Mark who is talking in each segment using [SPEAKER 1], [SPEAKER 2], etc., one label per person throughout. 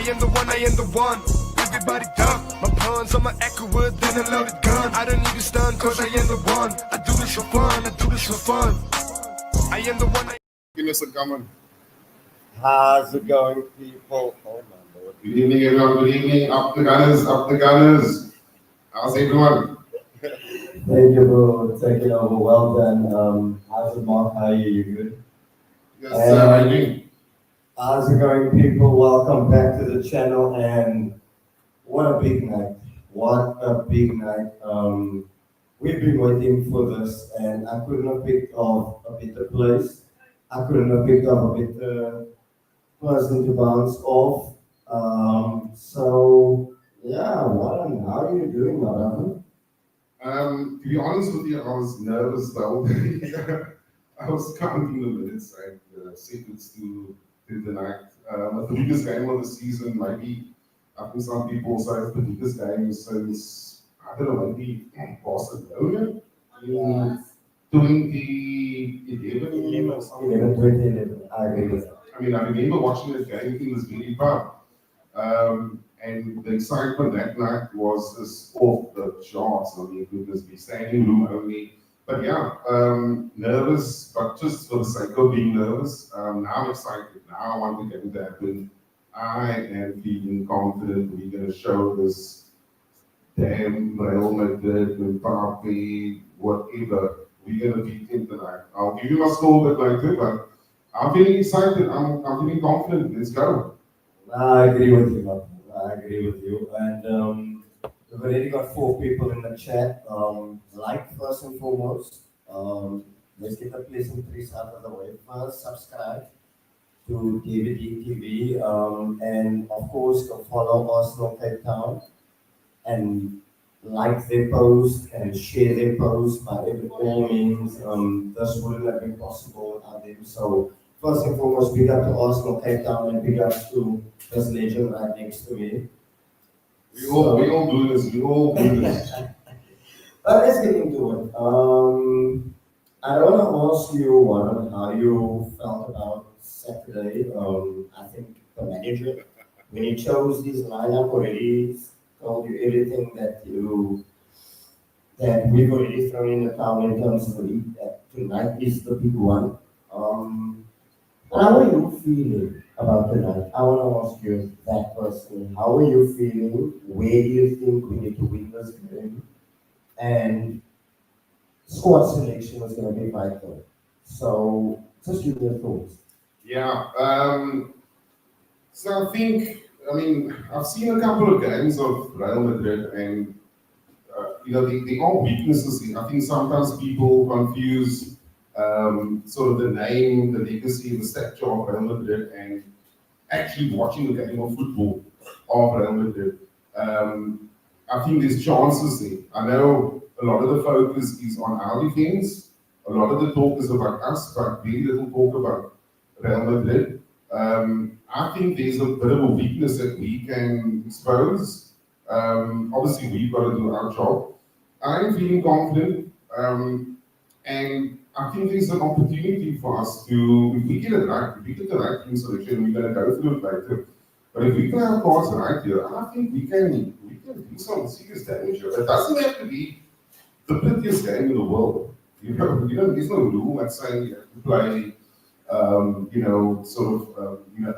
[SPEAKER 1] am the one, I am the one. Everybody duck. My puns, I'm an accurate than a loaded gun. I don't need to stun, cause I am the one. I do this for fun, I do this for fun. I am the one.
[SPEAKER 2] Give us a comment.
[SPEAKER 3] How's it going, people? Oh my lord.
[SPEAKER 2] Good evening, everyone. Good evening. Up the gunners, up the gunners. How's everyone?
[SPEAKER 3] Thank you for taking over. Well done. How's it, Mark? How are you? You good?
[SPEAKER 2] Yes, sir. How are you doing?
[SPEAKER 3] How's it going, people? Welcome back to the channel. And what a big night. What a big night. We've been waiting for this, and I couldn't have picked off a better place. I couldn't have picked up a better person to bounce off. So, yeah, how are you doing, Madam?
[SPEAKER 2] To be honest with you, I was nervous the whole day. I was counting the minutes and seconds to the night. The biggest game of the season, maybe. I think some people say it's the biggest game since, I don't know, maybe Barcelona in 2011 or something.
[SPEAKER 3] 2011, I agree with that.
[SPEAKER 2] I mean, I remember watching that game in this very pub. And the excitement that night was just off the charts. I mean, goodness me, standing room only. But yeah, nervous, but just for the sake of being nervous. Now I'm excited. Now I want the game to happen. I am feeling confident we're going to show this damn Real Madrid, Mbappe, whatever. We're going to beat him tonight. I'll give you my score a bit later, but I'm feeling excited. I'm feeling confident. Let's go.
[SPEAKER 3] I agree with you, Mark. I agree with you. And we've already got 4 people in the chat. Like first and foremost, let's get the pleasantries out of the way. First, subscribe to DVD TV, and of course, go follow Arsenal Cape Town and like their post and share their post by all means. This wouldn't have been possible without them. So first and foremost, big up to Arsenal Cape Town and big up to this legend right next to me.
[SPEAKER 2] We all do this. We all do this.
[SPEAKER 3] But let's get into it. I want to ask you, Warren, how you felt about Saturday. I think the manager, when he chose this lineup already, told you everything that we've already thrown in the towel in terms of the league. That tonight is the big one. How are you feeling about tonight? I want to ask you that personally. How are you feeling? Where do you think we need to win this game? And squad selection is going to be vital. So just give your thoughts.
[SPEAKER 2] Yeah. So I think, I've seen a couple of games of Real Madrid, and there are weaknesses here. I think sometimes people confuse sort of the name, the legacy, the stature of Real Madrid, and actually watching a game of football of Real Madrid. I think there's chances there. I know a lot of the focus is on our defense. A lot of the talk is about us, but very little talk about Real Madrid. I think there's a bit of a weakness that we can expose. Obviously, we've got to do our job. I'm feeling confident, and I think there's an opportunity for us to, if we get it right, if we get the right team selection, we're going to go through it later. But if we play our cards right here, I think we can do some serious damage here. It doesn't have to be the prettiest game in the world. There's no rule that's saying you have to play,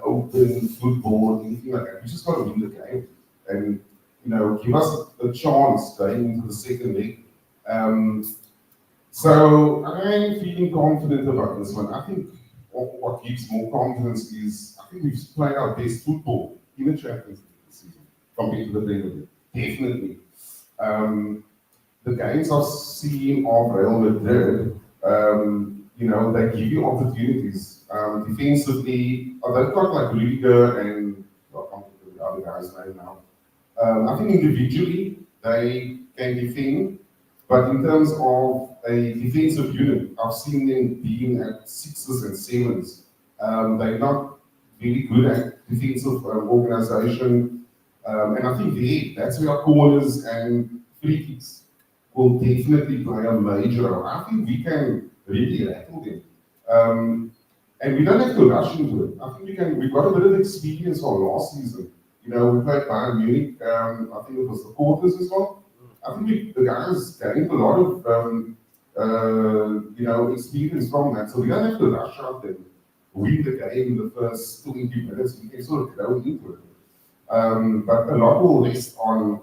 [SPEAKER 2] open football, anything like that. We just got to win the game and, give us a chance going into the second leg. So I'm feeling confident about this one. I think what gives more confidence is I think we've played our best football in the Champions League this season compared to the Premier League. Definitely. The games I've seen of Real Madrid, they give you opportunities. Defensively, they've got like Rudiger and I can't remember the other guy's name now. I think individually they can defend, but in terms of a defensive unit, I've seen them being at 6s and 7s. They're not really good at defensive organization, and I think that's where our corners and free kicks will definitely play a major role. I think we can really rattle them. And we don't have to rush into it. I think we've got a bit of experience from last season we played Bayern Munich. I think it was the quarters as well. I think the guys gained a lot of experience from that. So we don't have to rush out and win the game in the first 20 minutes. We can sort of grow into it. But a lot will rest on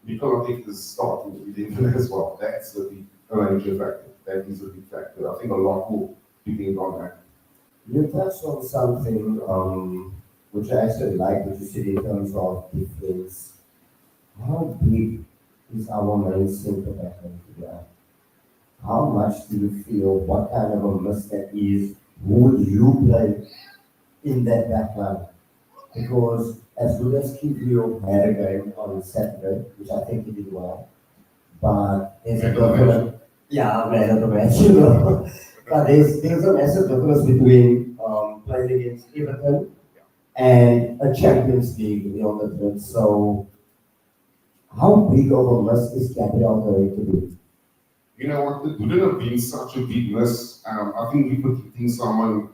[SPEAKER 2] Nikola Tekker's starting eleven as well. That's a major factor. That is a big factor. I think a lot will depend on that.
[SPEAKER 3] You touched on something which I actually like, what you said in terms of defense. How big is our main center back here? How much do you feel? What kind of a miss that is? Who would you play in that back line? Because as good as Kivio had a game on Saturday, which I think he did well, but there's a difference. Yeah, man of the match, But there's a massive difference between playing against Everton and a Champions League Real Madrid. So how big of a miss is Gabriel going to be?
[SPEAKER 2] You know what? It wouldn't have been such a big miss. I think we were hitting someone,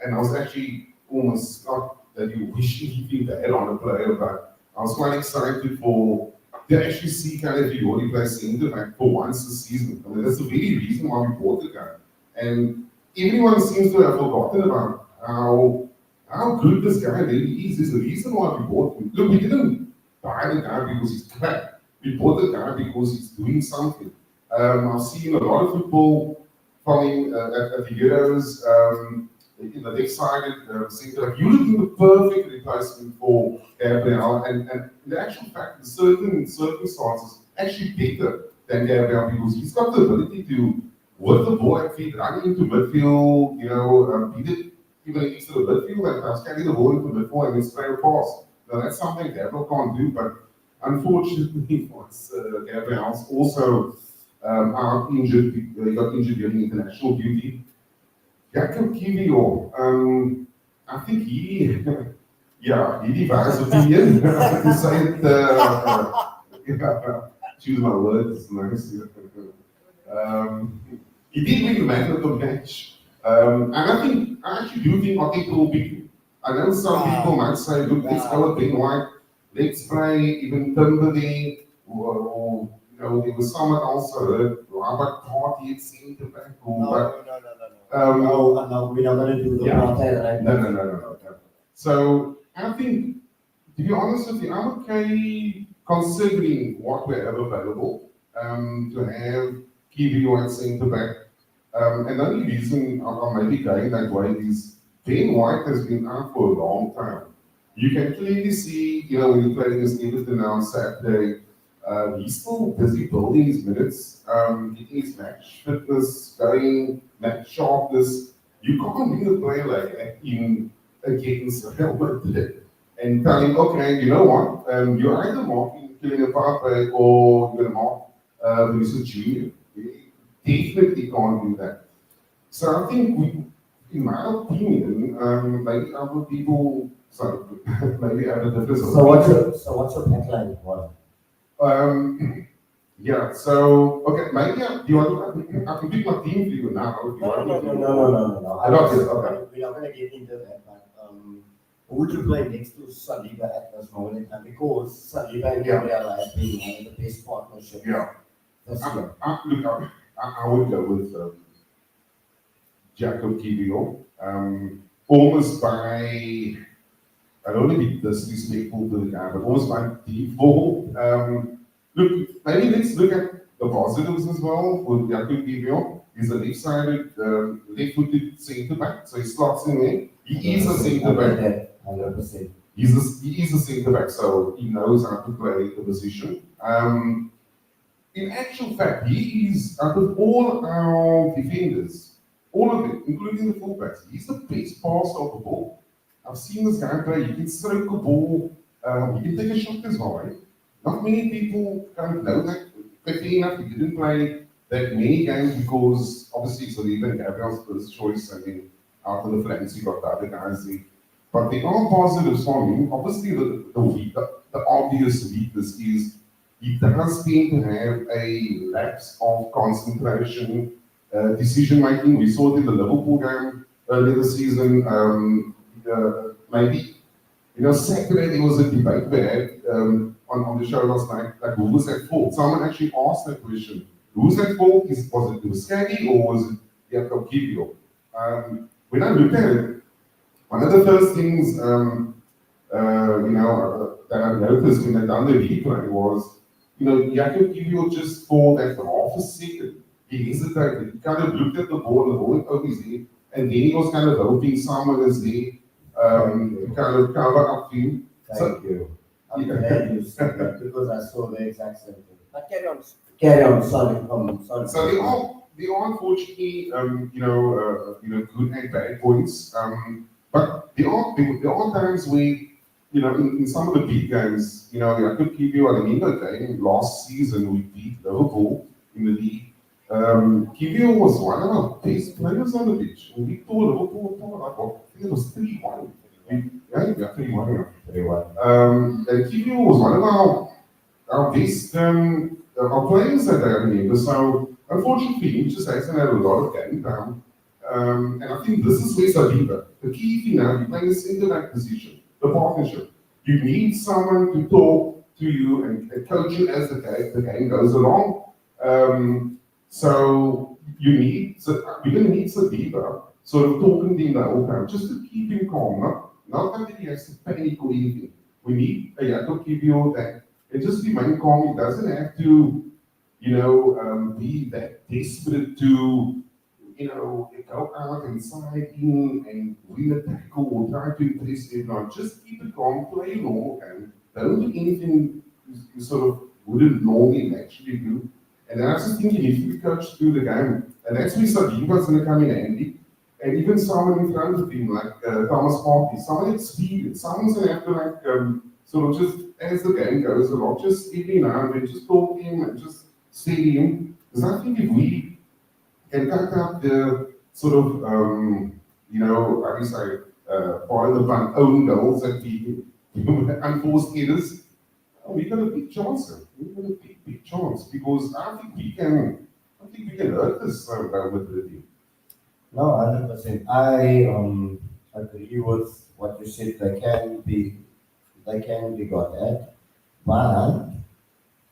[SPEAKER 2] and I was actually almost not that you wish you had on the player, but I was quite excited to actually see kind of Fiori play centre back for once this season. I mean, that's the very reason why we bought the guy. And everyone seems to have forgotten about how good this guy really is. There's a reason why we bought him. Look, we didn't buy the guy because he's crap. We bought the guy because he's doing something. I've seen a lot of football following at the Euros. In the next side, centre back, you would have been the perfect replacement for Gabriel. And in actual fact, in certain circumstances, actually better than Gabriel because he's got the ability to, with the ball at feet, run into midfield, beat it even into the midfield and carry the ball into midfield and then spray a pass. Now, that's something Gabriel can't do, but unfortunately for us, Gabriel's also out injured. He got injured during international duty. Jacob Kivio, I think he devised opinion. To say it, choose my words nice. He did win the man of the match. And I actually do think Arteta will pick him. I know some people might say, look, let's go with Ben White, let's play even Timberley, or there was someone also heard, Robert Party at centre back.
[SPEAKER 3] No, we're not going to do the party right now.
[SPEAKER 2] No. So I think, to be honest with you, I'm okay considering what we have available to have Kivio at centre back. And the only reason I'm maybe going that way is Ben White has been out for a long time. You can clearly see, when he played against Everton on Saturday, he's still busy building his minutes, getting his match fitness going, match sharpness. You can't bring a player like that in against Real Madrid and tell him, okay, you know what, you're either marking Kylian Mbappe or you're going to mark Vinicius Jr. You definitely can't do that. So I think in my opinion, maybe other people, maybe other different.
[SPEAKER 3] So what's your backline? What?
[SPEAKER 2] Yeah, so, okay, maybe I can pick my team for you now. If you want me to.
[SPEAKER 3] No.
[SPEAKER 2] I got it, okay.
[SPEAKER 3] We're not going to get into that, but who would you play next to Saliba at this moment in time? Because Saliba and Gabriel have been one of the best partnerships this year.
[SPEAKER 2] I would go with Jacob Kivio, almost by, I don't want to be disrespectful to the guy, but almost by default. Look, maybe let's look at the positives as well with Jacob Kivio. He's a left-sided, left-footed centre back, so he slots in there. He is a centre back.
[SPEAKER 3] 100%.
[SPEAKER 2] He is a centre back, so he knows how to play the position. In actual fact, he is, out of all our defenders, all of them, including the fullbacks, he's the best passer of the ball. I've seen this guy play. He can stroke the ball. He can take a shot as well. Right? Not many people kind of know that. Quickly enough, he didn't play that many games because obviously it's Saliba and Gabriel's first choice. I mean, after the flanks, you got the other guys there. But there are positives for him. Obviously, the obvious weakness is he does tend to have a lapse of concentration, decision making. We saw it in the Liverpool game earlier this season. Maybe Saturday there was a debate we had on the show last night, like who was at fault? Someone actually asked that question. Who's at fault? Was it Muscati or was it Jacob Kiwior? When I looked at it, one of the first things that I noticed when I done the replay was, Jacob Kiwior just for that half a second, he hesitated, he kind of looked at the ball went over his head, and then he was kind of hoping someone is there to kind of cover up him.
[SPEAKER 3] Thank you. I'm glad you said that because I saw the exact same thing. But carry on. Carry on. Sorry. Sorry.
[SPEAKER 2] So there are unfortunately, good and bad points. But there are times where, in some of the big games, I could give you a game last season we beat Liverpool in the league. Kiwior was one of our best players on the pitch. And we tore Liverpool, I think it was 3-1. Yeah, 3-1. 3-1. And Kiwior was one of our best our players that I remember. So unfortunately, he just hasn't had a lot of game time. And I think this is where Saliba, the key thing now, you play in the centre-back position, the partnership. You need someone to talk to you and coach you as the game goes along. So we're going to need Saliba sort of talking to him the whole time, just to keep him calm. Not that he has to panic or anything. We need a Jacob Kiwior that it just remain calm. He doesn't have to, be that desperate to, go out and side in and win a tackle or try to impress everyone. Just keep it calm, play normal game. Don't do anything you sort of wouldn't normally actually do. And I was just thinking, if we coach through the game, and that's where Saliba's going to come in handy. And even someone in front of him, like Thomas Partey, someone experienced, someone's going to have to sort of just, as the game goes along, just every now and then, just talk to him and just steady him. Because I think if we can cut out the sort of, how do you say, part of the fun, own goals that we unforced errors, we've got a big chance. We've got a big chance because I think we can hurt this Real Madrid team.
[SPEAKER 3] No, 100%. I agree with what you said. They can be got at, but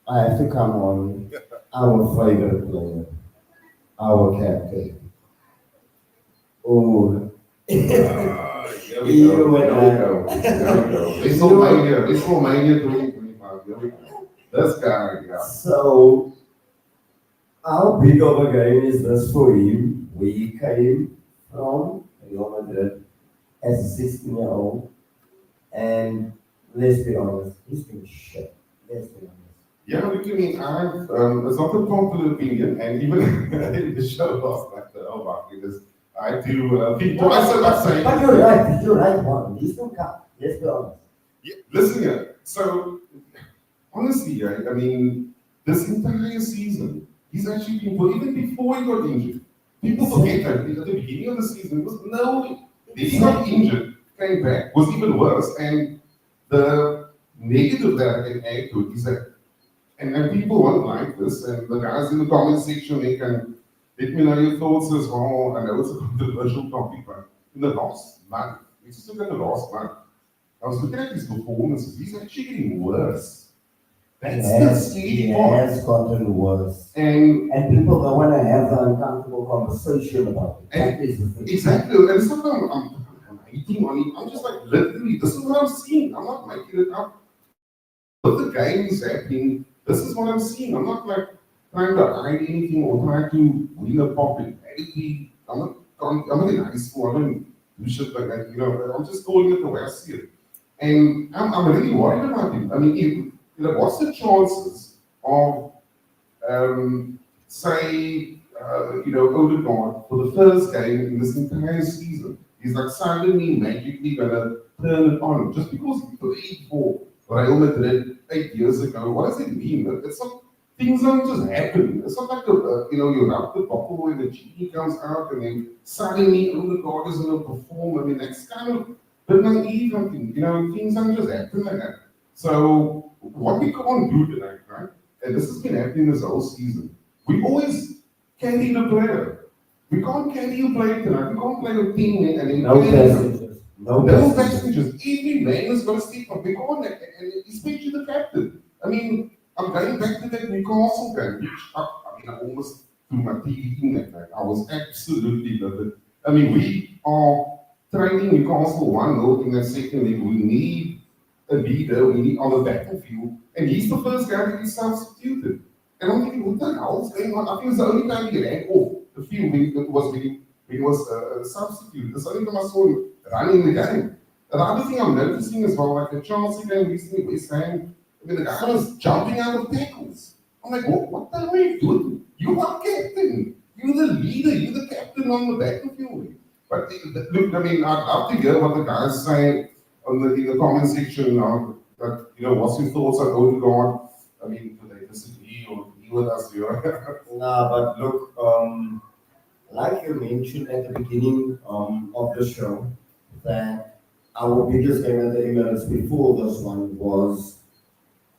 [SPEAKER 3] I have to come on our favorite player, our captain. Oh,
[SPEAKER 2] Here we go. This Romania 2025. Here we go. This guy, yeah.
[SPEAKER 3] So, how big of a game is this for him? We came from Real Madrid as a 16-year-old, and let's be honest, he's been shit. Let's be honest.
[SPEAKER 2] Yeah, look, it's not a popular opinion, and even in the show last night, because I do think twice about saying.
[SPEAKER 3] But you're right, one. He's still come. Let's be honest.
[SPEAKER 2] Yeah, listen here. So, honestly, right, I mean, this entire season, he's actually been good, even before he got injured. People forget that at the beginning of the season, there was no way. Then he got injured, came back, was even worse. And the negative that I can add to it is that, and people won't like this, and the guys in the comment section, they can let me know your thoughts as well. I know it's a controversial topic, but in the last month, let's just look at the last month. I was looking at his performances, he's actually getting worse. That's the scary part.
[SPEAKER 3] It has gotten worse.
[SPEAKER 2] And
[SPEAKER 3] people don't want to have the uncomfortable conversation about it. That is the thing.
[SPEAKER 2] Exactly. And it's not that I'm hating on him. I'm just like, literally, this is what I'm seeing. I'm not making it up. But the game is happening. This is what I'm seeing. I'm not like trying to hide anything or trying to win a popularity. I'm not in high school. I don't do shit like that. I'm just calling it the way I see it. And I'm really worried about him. I mean, what's the chances of, say, Odegaard for the first game in this entire season? He's like suddenly magically gonna turn it on just because he played for Real Madrid 8 years ago. What does it mean? It's not, things don't just happen. It's not like you rub the bottle and the genie comes out and then suddenly Odegaard is gonna perform. I mean, that's kind of a bit naive. I think, things don't just happen like that. So what we can't do tonight, right? And this has been happening this whole season. We always carry the player. We can't carry a player tonight. We can't play a team and then
[SPEAKER 3] No passengers. No
[SPEAKER 2] No
[SPEAKER 3] passengers.
[SPEAKER 2] passengers. Every man is going to step up. We can't, and especially the captain. I mean, I'm going back to that Newcastle game, which I almost threw my TV in that night. I was absolutely livid. I mean, we are training Newcastle 1-0 in that second leg. We need a leader, we need on the battlefield, and he's the first guy to be substituted. And I'm thinking, what the hell is going on? I think it's the only time he ran off the field when he was a substitute. It's the only time I saw him running the game. And the other thing I'm noticing as well, like the Chelsea game recently, West Ham, I mean, the guy was jumping out of tackles. I'm like, what the hell are you doing? You are captain. You're the leader. You're the captain on the battlefield. But look, I mean, I'd love to hear what the guys say in the comment section. That, what's your thoughts on Odegaard? I mean, do they disagree or agree with us here?
[SPEAKER 3] Nah, but look, like you mentioned at the beginning of the show, that our biggest game at the Emirates before this one was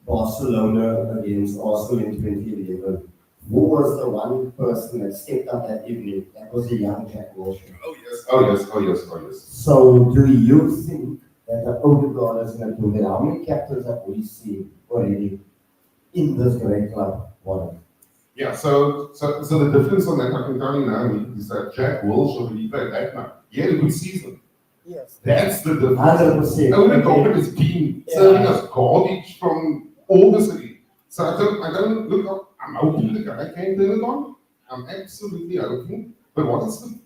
[SPEAKER 3] Barcelona against Arsenal in 2011. Who was the one person that stepped up that evening? That was a young Jack Wilshere.
[SPEAKER 2] Oh yes, oh yes, oh yes, oh yes.
[SPEAKER 3] So, do you think that the Odegaard is going to do that? How many captains have we seen already in this great club? One.
[SPEAKER 2] Yeah, so the difference on that, I can tell you now, is that Jack Wilshere, when he played that night, he had a good season.
[SPEAKER 3] Yes.
[SPEAKER 2] That's the difference.
[SPEAKER 3] 100%.
[SPEAKER 2] Odegaard has been serving us garbage from August again. So I don't look up. I'm hoping the guy can turn it on. I'm absolutely hoping. But what is the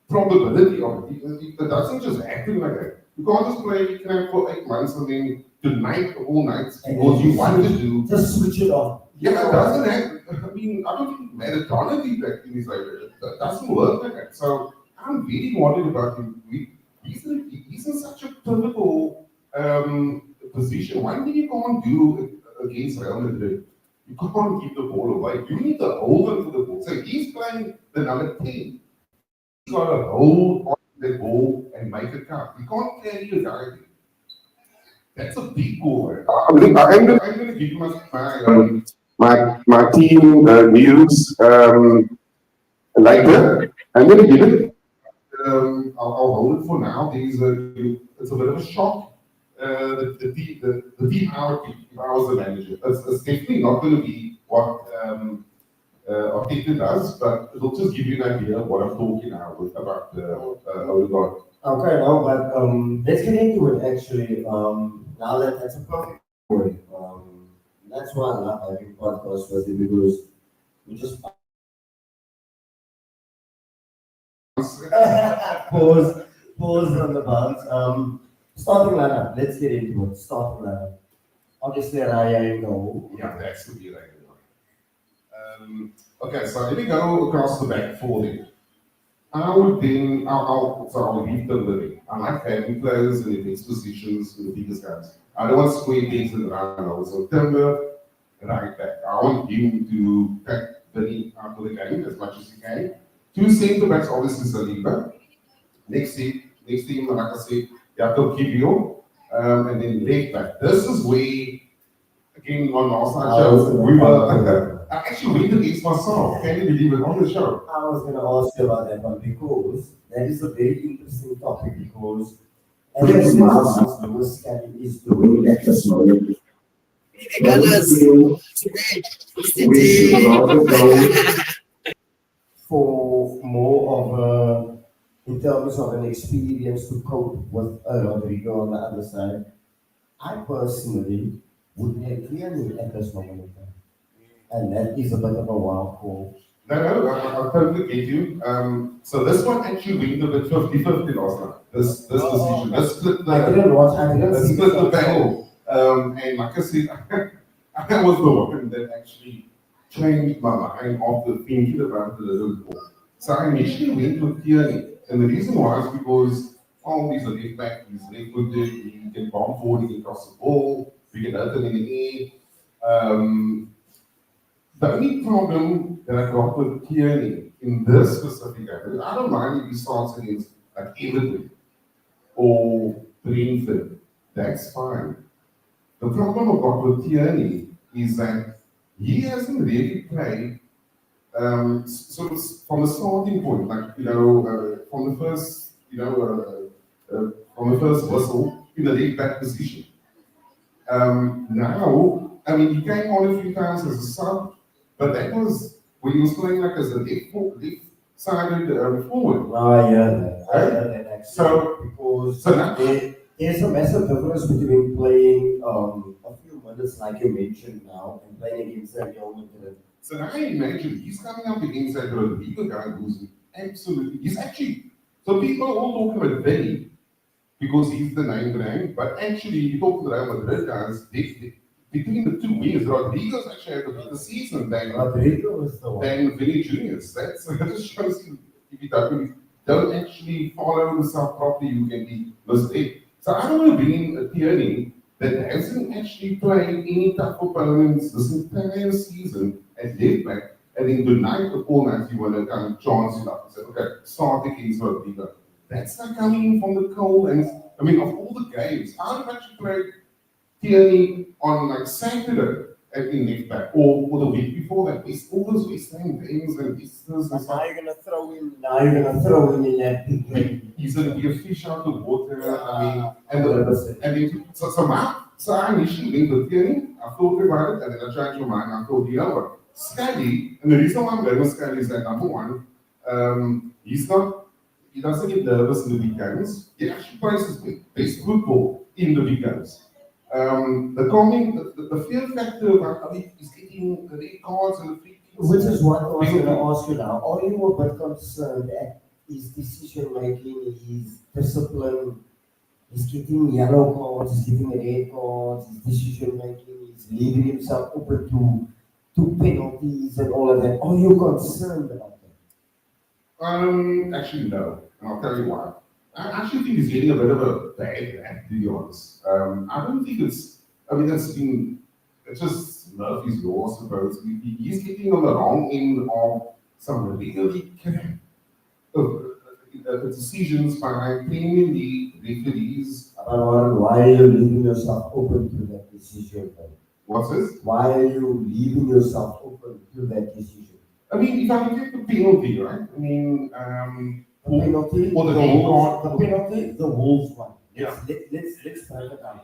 [SPEAKER 2] probability of it? It doesn't just happen like that. You can't just play camp for 8 months and then tonight, all nights, because you want to do.
[SPEAKER 3] Just switch it off.
[SPEAKER 2] Yeah, it doesn't happen. I mean, I don't think Maradona did that in his life. That doesn't work like that. So I'm very worried about him. He's in such a pivotal position. One thing you can't do against Real Madrid, you can't give the ball away. You need to hold on to the ball. So he's playing the number 10. He's got to hold on to the ball and make a cut. You can't carry a guy. That's a big goal. I'm going to give you my team news later. I'm going to give it. I'll hold it for now. It's a bit of a shock. The team, our team, if I was the manager, it's definitely not going to be what Arteta does, but it'll just give you an idea of what I'm talking now about Odegaard.
[SPEAKER 3] Okay, no, but let's get into it actually. Now that's a perfect story. That's why I love having podcasts with you, because we just pause on the bounce. Starting lineup, let's get into it. Starting lineup. Obviously, Raya in goal.
[SPEAKER 2] Yeah, that's to be right. Okay, so let me go across the back for them. I'll leave them living. I like having players in the best positions, in the biggest guys. I don't want square pegs in the round holes. So Timber, right back. I want him to take Vinny out of the game as much as he can. 2 centre backs, obviously Saliba. Next team, like I said, Jakob Kibio, and then left back. This is where, again, on last night's show, we were. I actually went against myself. Can you believe it, on the show?
[SPEAKER 3] I was going to ask you about that one, because that is a very interesting topic, because as I said, Lewis Kelly is doing at this moment. For more of a, in terms of an experience to cope with Rodrigo on the other side, I personally would have clearly at this moment in time. And that is a bit of a wild call.
[SPEAKER 2] No, I totally get you. So this one actually went a bit 50-50 last night. This decision. This split the,
[SPEAKER 3] I didn't see
[SPEAKER 2] split the battle. And like I said, I was the one that actually changed my mind after thinking about it a little bit more. So I initially went with Tierney. And the reason why is because, he's a left back, he's left footed, he can bomb forward, he can cross the ball, we can hurt him in the air. The only problem that I got with Tierney in this specific game, I don't mind if he starts against like Everton or Brentford, that's fine. The problem I got with Tierney is that he hasn't really played sort of from the starting point, like, from the first, from from the first whistle in the left back position. Now, I mean, he came on a few times as a sub, but that was when he was playing like as a left-sided forward.
[SPEAKER 3] No, I hear that. I
[SPEAKER 2] Right?
[SPEAKER 3] hear that actually.
[SPEAKER 2] So-
[SPEAKER 3] because
[SPEAKER 2] so now-
[SPEAKER 3] there's a massive difference between playing a few minutes, like you mentioned now, and playing against a Real Madrid.
[SPEAKER 2] So now imagine he's coming up against that Rodrigo guy who's absolutely, he's actually, so people are all talking about Vinny because he's the name brand, but actually, you talk to the Real Madrid guys, between the two wingers, Rodrigo's actually had a better season
[SPEAKER 3] Rodrigo was the one.
[SPEAKER 2] than Vinny Juniors. That just shows you if you don't actually follow the stuff properly, you can be misled. So I don't want to bring in a Tierney that hasn't actually played any tough opponents this entire season at left back, and then tonight the format you want to kind of chance it up and say, okay, start against Rodrigo. That's not coming in from the cold, and I mean, of all the games, I would have actually played Tierney on like Saturday in left back, or the week before that. All those West Ham games and visitors and
[SPEAKER 3] Now
[SPEAKER 2] stuff.
[SPEAKER 3] you're gonna throw him. Now you're gonna throw him in that big game.
[SPEAKER 2] He's going to be a fish out of water. I mean, and
[SPEAKER 3] 100%.
[SPEAKER 2] then so I initially went with Tierney. I thought about it, and then I changed my mind. I thought, you know what, Scally, and the reason why I'm going with Scally is that number one, he doesn't get nervous in the big games. He actually plays his best football in the big games. The fear factor about he's getting the red cards and the free kicks.
[SPEAKER 3] Which is what I was going to ask you now. Are you a bit concerned at his decision making, his discipline? He's getting yellow cards, he's getting red cards, his decision making, he's leaving himself open to penalties and all of that. Are you concerned about that?
[SPEAKER 2] Actually, no. And I'll tell you why. I actually think he's getting a bit of a bad rap, to be honest. I don't think it's just Murphy's Law, I suppose. He's getting on the wrong end of some really decisions by Premier League referees.
[SPEAKER 3] Why are you leaving yourself open to that decision? Then?
[SPEAKER 2] What's this?
[SPEAKER 3] Why are you leaving yourself open to that decision?
[SPEAKER 2] I mean, if I look at the penalty, right? I mean,
[SPEAKER 3] The penalty,
[SPEAKER 2] or the
[SPEAKER 3] the
[SPEAKER 2] red
[SPEAKER 3] Wolves,
[SPEAKER 2] card.
[SPEAKER 3] the penalty, the Wolves one.
[SPEAKER 2] Yeah.
[SPEAKER 3] Let's break it down.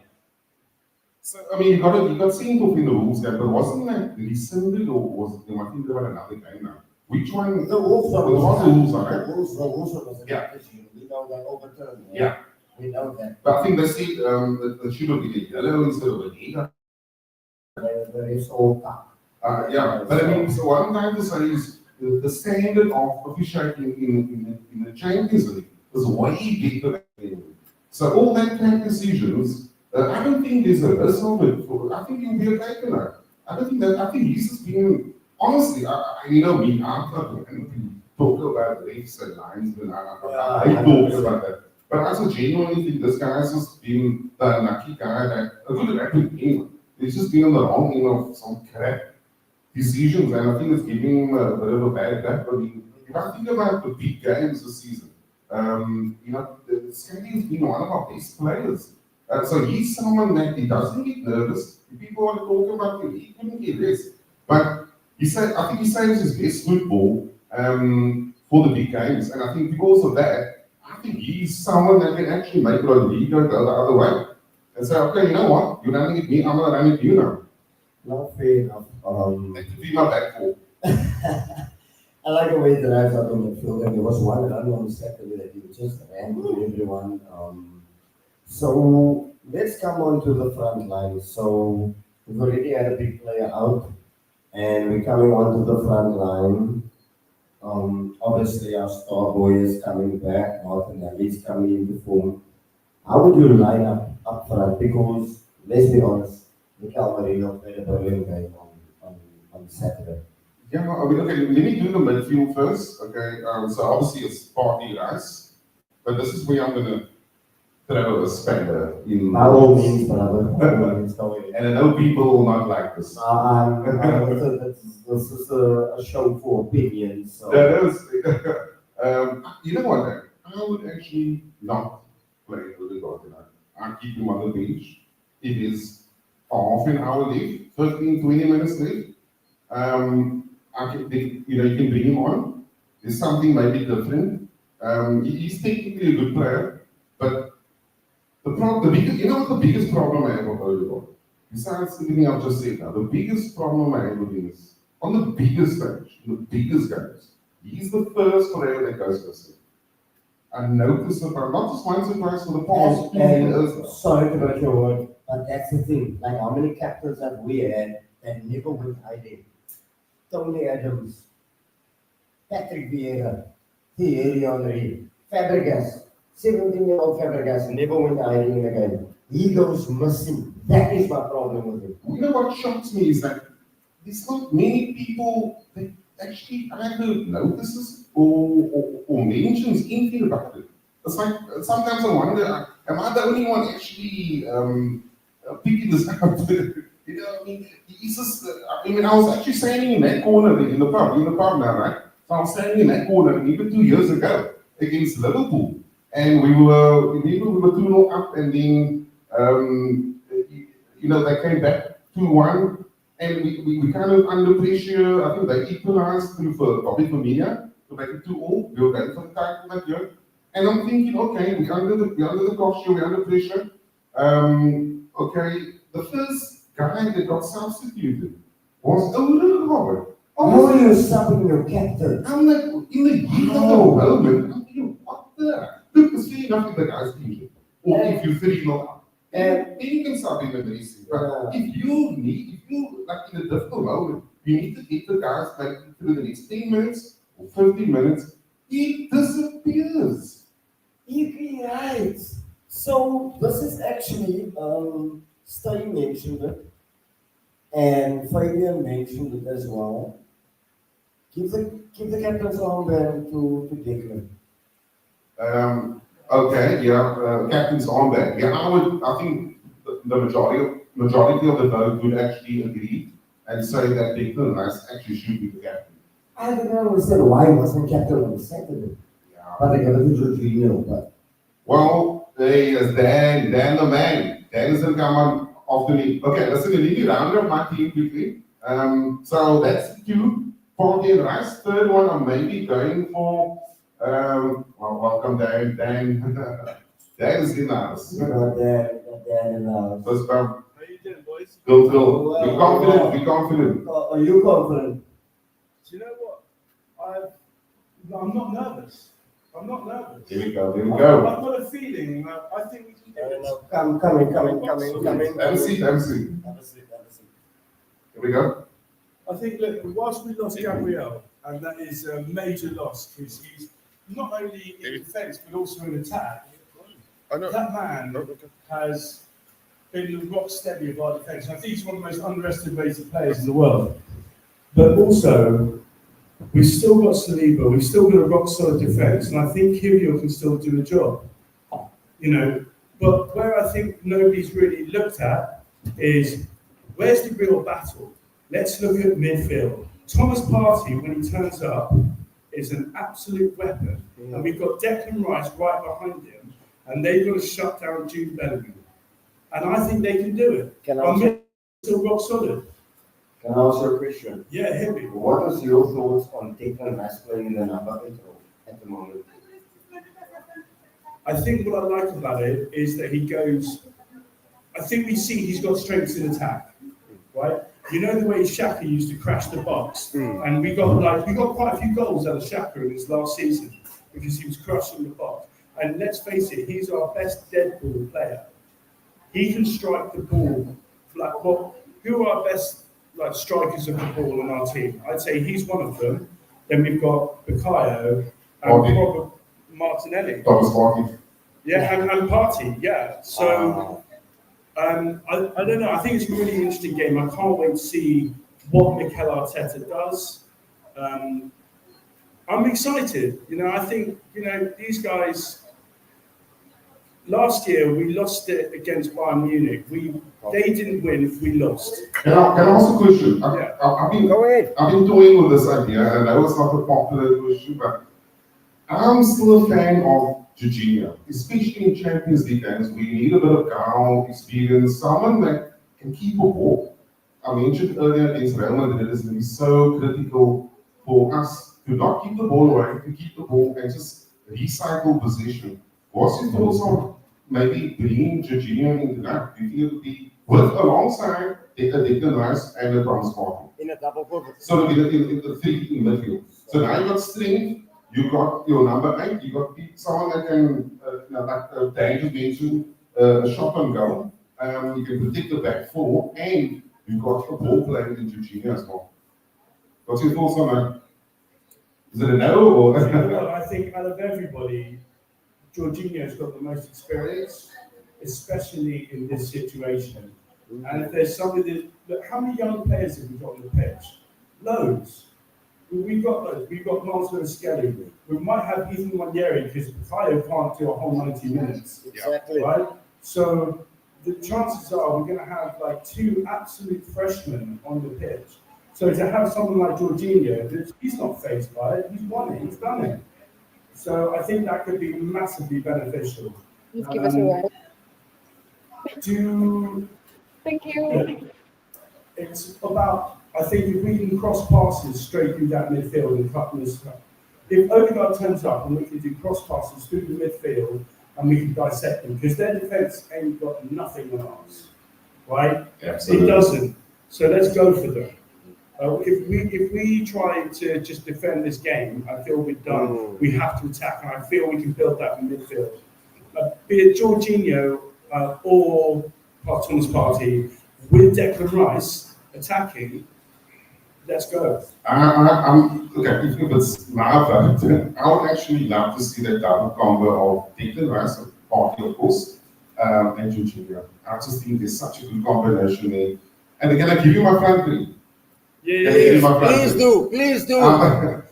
[SPEAKER 2] So, I mean, you got sent off in the Wolves game, but wasn't that rescinded or was it? I think about another game now. Which one?
[SPEAKER 3] The Wolves one
[SPEAKER 2] The Wolves one, right?
[SPEAKER 3] The Wolves one was a
[SPEAKER 2] Yeah.
[SPEAKER 3] decision. We know that overturned.
[SPEAKER 2] Yeah.
[SPEAKER 3] We know that.
[SPEAKER 2] But I think they said that should have been a yellow instead of a red.
[SPEAKER 3] There is all that.
[SPEAKER 2] Yeah, but I mean, so what I'm trying to say is the standard of officiating in the Champions League is way better than so all that kind of decisions. I don't think there's a risk of it. I think he'll be okay tonight. I don't think that. I think he's just been honestly. You know me. I'm not going to talk about refs and lines. I talk about that. But I also genuinely think this guy has just been the unlucky guy that a good rapid game. He's just been on the wrong end of some crap decisions, and I think it's giving him a bit of a bad rap. I mean, if I think about the big games this season, you know, Scotty has been one of our best players. So he's someone that he doesn't get nervous. If people want to talk about him, he couldn't get less. But I think he saves his best football for the big games, and I think because of that, I think he's someone that can actually make Rodrigo go the other way and say, okay, you know what, you're running at me, I'm gonna run at you now.
[SPEAKER 3] Not fair enough.
[SPEAKER 2] That could be my back four.
[SPEAKER 3] I like the way that I thought on the field, and there was one run on Saturday that you just ran with everyone. So let's come on to the front line. So we've already had a big player out, and we're coming on to the front line. Obviously, our star boy is coming back. Martinelli is coming into form. How would you line up front? Because let's be honest, Mikel Merino played a brilliant game on Saturday.
[SPEAKER 2] Yeah, I mean, okay, let me do the midfield first. Okay, so obviously it's partly us, but this is where I'm gonna throw a spanner in.
[SPEAKER 3] By all means, brother. By all means, go ahead.
[SPEAKER 2] And I know people will not like this.
[SPEAKER 3] This is a show for opinions. So.
[SPEAKER 2] That is, you know what? I would actually not play with the God tonight. I'd keep him on the bench. It is half an hour left, 15, 20 minutes left. You can bring him on. There's something maybe different. He's technically a good player, but You know what the biggest problem I have with Oliver? Besides everything I've just said now, the biggest problem I have with him is on the biggest stage, in the biggest games, he's the first player that goes missing. I noticed it, but not just once or twice for the past 2 years now.
[SPEAKER 3] Sorry to break your word, but that's the thing. Like, how many captains have we had that never went hiding? Tony Adams, Patrick Vieira, Thierry Henry, Fabregas, 17-year-old Fabregas never went hiding in a game. He goes missing. That is my problem with him.
[SPEAKER 2] You know what shocks me is that there's not many people that actually either notices or mentions anything about it. It's like sometimes I wonder, am I the only one actually picking this up? You know what I mean? He's just, I was actually standing in that corner in the pub now, right? So I was standing in that corner even 2 years ago against Liverpool. And we were 2-0 up, and then, they came back 2-1. And we kind of under pressure. I think they equalized through Bobby Firmino to make it 2-2. We were going for the title that year. And I'm thinking, okay, we're under the cosh, we're under pressure. Okay, the first guy that got substituted was Odegaard.
[SPEAKER 3] How are you subbing your captain?
[SPEAKER 2] I'm like, in the heat of the moment, I'm thinking, what the? Look, it's really nothing the guy's injured. Or if you're 3-0 up. And then you can sub him and racing. But if you like in a difficult moment, you need to get the guys like through the next 10 minutes or 15 minutes, he disappears.
[SPEAKER 3] Right. So this is actually Stein mentioned it, and Fabian mentioned it as well. Give the captain's armband to Declan.
[SPEAKER 2] Okay, yeah, captain's armband. Yeah, I think the majority of the vote would actually agree and say that Declan Rice actually should be the captain.
[SPEAKER 3] I don't understand why he wasn't captain on Saturday.
[SPEAKER 2] Yeah.
[SPEAKER 3] But I got to do Jorginho, but.
[SPEAKER 2] Well, hey, it's Dan the man. Dan is gonna come on after me. Okay, listen, let me round up my team quickly. So that's 2, Forty and Rice. Third one, I'm maybe going for. Welcome, Dan. Dan is in the house.
[SPEAKER 3] Dan in the house.
[SPEAKER 2] First time.
[SPEAKER 4] How you doing, boys?
[SPEAKER 2] Go. Be confident.
[SPEAKER 3] Are you confident?
[SPEAKER 4] Do you know what? I'm not nervous.
[SPEAKER 2] Here we go.
[SPEAKER 4] I've got a feeling that I think we can do it.
[SPEAKER 3] Coming.
[SPEAKER 2] Have a seat. Here we go.
[SPEAKER 4] I think, look, whilst we lost Gabriel, and that is a major loss, because he's not only in defence but also in attack, that man has been the rock steady of our defence. I think he's one of the most underestimated players in the world. But also, we've still got Saliba, we've still got a rock solid defence, and I think Kivio can still do the job. But where I think nobody's really looked at is where's the real battle? Let's look at midfield. Thomas Partey, when he turns up, is an absolute weapon. And we've got Declan Rice right behind him, and they've got to shut down Jude Bellingham. And I think they can do it. I'm still rock solid.
[SPEAKER 3] Can I ask you a question?
[SPEAKER 4] Yeah, hit me.
[SPEAKER 3] What is your thoughts on Declan Rice playing in the number 8 role at the moment?
[SPEAKER 4] I think what I like about it is that he goes. I think we see he's got strengths in attack, right? You know the way Xhaka used to crash the box, and we got quite a few goals out of Xhaka in his last season because he was crushing the box. And let's face it, he's our best dead ball player. He can strike the ball. Who are our best strikers of the ball on our team? I'd say he's one of them. Then we've got Bukayo and Robert Martinelli.
[SPEAKER 2] Thomas Partey.
[SPEAKER 4] Yeah, and Partey. Yeah. So. I don't know. I think it's a really interesting game. I can't wait to see what Mikel Arteta does. I'm excited. I think these guys. Last year we lost it against Bayern Munich. They didn't win. We lost.
[SPEAKER 2] Can I ask a question?
[SPEAKER 3] Go ahead.
[SPEAKER 2] I've been toying with this idea, and I know it's not a popular question, but I'm still a fan of Jorginho, especially in Champions League games. We need a bit of guile, experience, someone that can keep a ball. I mentioned earlier against Real Madrid, it's going to be so critical for us to not keep the ball away, to keep the ball and just recycle possession. What's your thoughts maybe bringing Jorginho into that? Do you think it would be with alongside Declan Rice and a Thomas Partey?
[SPEAKER 3] In a double pivot.
[SPEAKER 2] So in the three in midfield. So now you got strength, you got your number 8, you got someone that can, like Dave mentioned, a shot on goal. You can protect the back four, and you've got a ball playing in Jorginho as well. What's your thoughts on that? Is it a no or?
[SPEAKER 4] Well, I think out of everybody, Jorginho's got the most experience, especially in this situation. And if there's somebody that, look, how many young players have we got on the pitch? Loads. We've got loads. We've got Marcelo Skelly. We might have Ethan Wanyeri because Bukayo can't do a whole 90 minutes.
[SPEAKER 3] Exactly.
[SPEAKER 4] Right? So the chances are we're going to have like 2 absolute freshmen on the pitch. So to have someone like Jorginho, he's not phased by it. He's won it. He's done it. So I think that could be massively beneficial.
[SPEAKER 5] Please give us a word. Thank you.
[SPEAKER 4] Yeah, it's about, I think if we can cross passes straight through that midfield and cut this stuff. If Odegaard turns up and we can do cross passes through the midfield and we can dissect them, because their defence ain't got nothing on ours, right?
[SPEAKER 2] Absolutely.
[SPEAKER 4] It doesn't. So let's go for them. If we try to just defend this game, I feel we're done. We have to attack, and I feel we can build that in midfield. Be it Jorginho or Thomas Partey with Declan Rice attacking, let's go.
[SPEAKER 2] I'm okay. If it's my vote, I would actually love to see that double combo of Declan Rice, Partey, of course, and Jorginho. I just think there's such a good combination there. And again, I give you my front three.
[SPEAKER 4] Yeah.
[SPEAKER 3] Please do.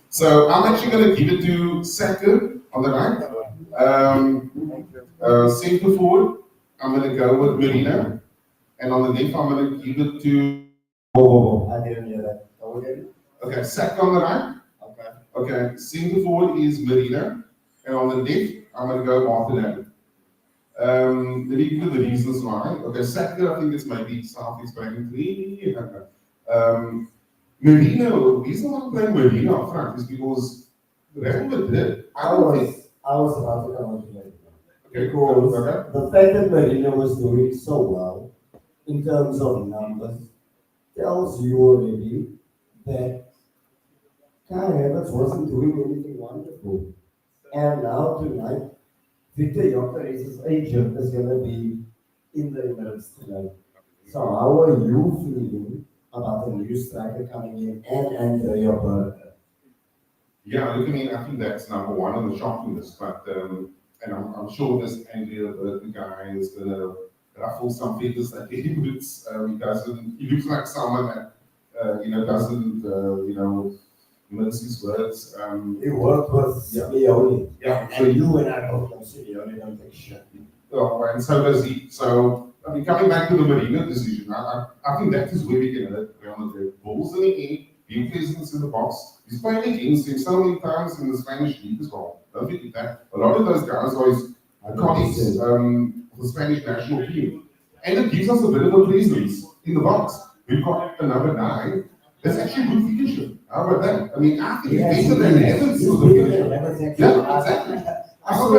[SPEAKER 2] So I'm actually going to give it to Saka on the right. Centre forward, I'm going to go with Marina. And on the left, I'm going to give it to.
[SPEAKER 3] I didn't hear that.
[SPEAKER 2] Okay, Saka on the right. Okay, centre forward is Marina. And on the left, I'm going to go Martinelli. Let me give you the reasons why. Okay, Saka, I think it's maybe self-explanatory. Marina, the reason I'm playing Marina up front is because Real Madrid,
[SPEAKER 3] I was about to come on to that.
[SPEAKER 2] Okay,
[SPEAKER 3] Because
[SPEAKER 2] okay.
[SPEAKER 3] the fact that Marina was doing so well in terms of numbers tells you already that Kai Havertz wasn't doing anything wonderful. And now tonight, Victor Gyökeres' agent is going to be in the Emirates tonight. So how are you feeling about the new striker coming in and Andrea Berger?
[SPEAKER 2] Yeah, look, I mean, I think that's number one on the shopping list. But and I'm sure this Andrea Berger guy is going to ruffle some feathers that he looks. He looks like someone that doesn't mince his words.
[SPEAKER 3] He worked with Simeone.
[SPEAKER 2] Yeah,
[SPEAKER 3] So you and I both know Simeone don't take shit.
[SPEAKER 2] Well, and so does he. So, I mean, coming back to the Marina decision, I think that is where we can hit Real Madrid. Balls in the air, being presence in the box. He's playing against him so many times in the Spanish league as well. Don't forget that. A lot of those guys are his colleagues of the Spanish national team. And it gives us a bit of a presence in the box. We've got a number 9. That's actually a good finisher. How about that? I mean, I think he's better than Evans for the finisher. Yeah, exactly. I'm a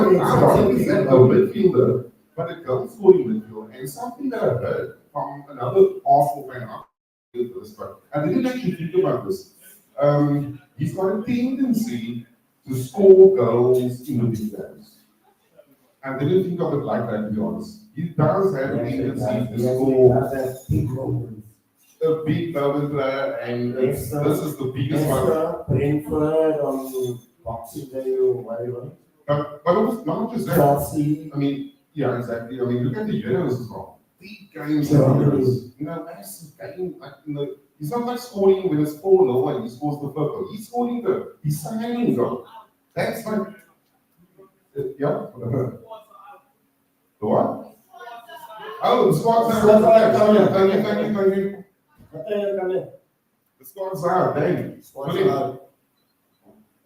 [SPEAKER 2] midfielder, but a goal scoring midfielder, and something that I heard from another Arsenal fan. I didn't actually think about this. He's got a tendency to score goals in the big games. I didn't think of it like that, to be honest. He does have a tendency to score a big moment player, and this is the biggest one.
[SPEAKER 3] Brentford on Boxing Day or whatever.
[SPEAKER 2] But it was not just that.
[SPEAKER 3] Chelsea.
[SPEAKER 2] I mean, yeah, exactly. I mean, look at the Euros as well. Big games in Euros. Massive game. He's not like scoring when it's 4-0 and he scores the first goal. He's scoring he's signing goal. That's like, yeah. The what? Oh, the squad's out. Thank you. The squad's out, dang.
[SPEAKER 3] Squad's out.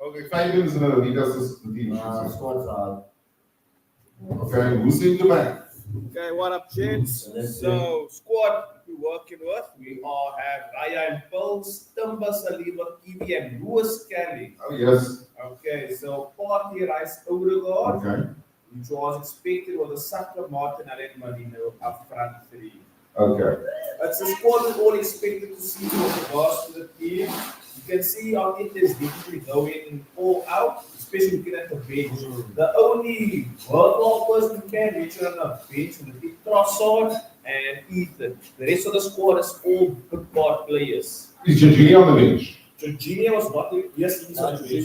[SPEAKER 2] Okay, 5 minutes in a row, he does this, the team.
[SPEAKER 3] Squad's out.
[SPEAKER 2] Okay, who's in the back?
[SPEAKER 6] Okay, what up, gents? So, squad we're working with, we all have Ryan Pulse, Timber Saliba, Kiwi, and Lewis Kelly.
[SPEAKER 2] Oh, yes.
[SPEAKER 6] Okay, so Partey, Rice, Odegaard,
[SPEAKER 2] Okay.
[SPEAKER 6] which was expected was the Saka, Martinelli, and Marino up front three.
[SPEAKER 2] Okay.
[SPEAKER 6] It's a squad we all expected to see with regards to the team. You can see Arteta is definitely going all out, especially looking at the bench. The only worthwhile person who can reach on the bench is the Trossard and Ethan. The rest of the squad is all good part players.
[SPEAKER 2] Is Jorginho on the bench?
[SPEAKER 6] Jorginho was what? Yes, he's on the bench. He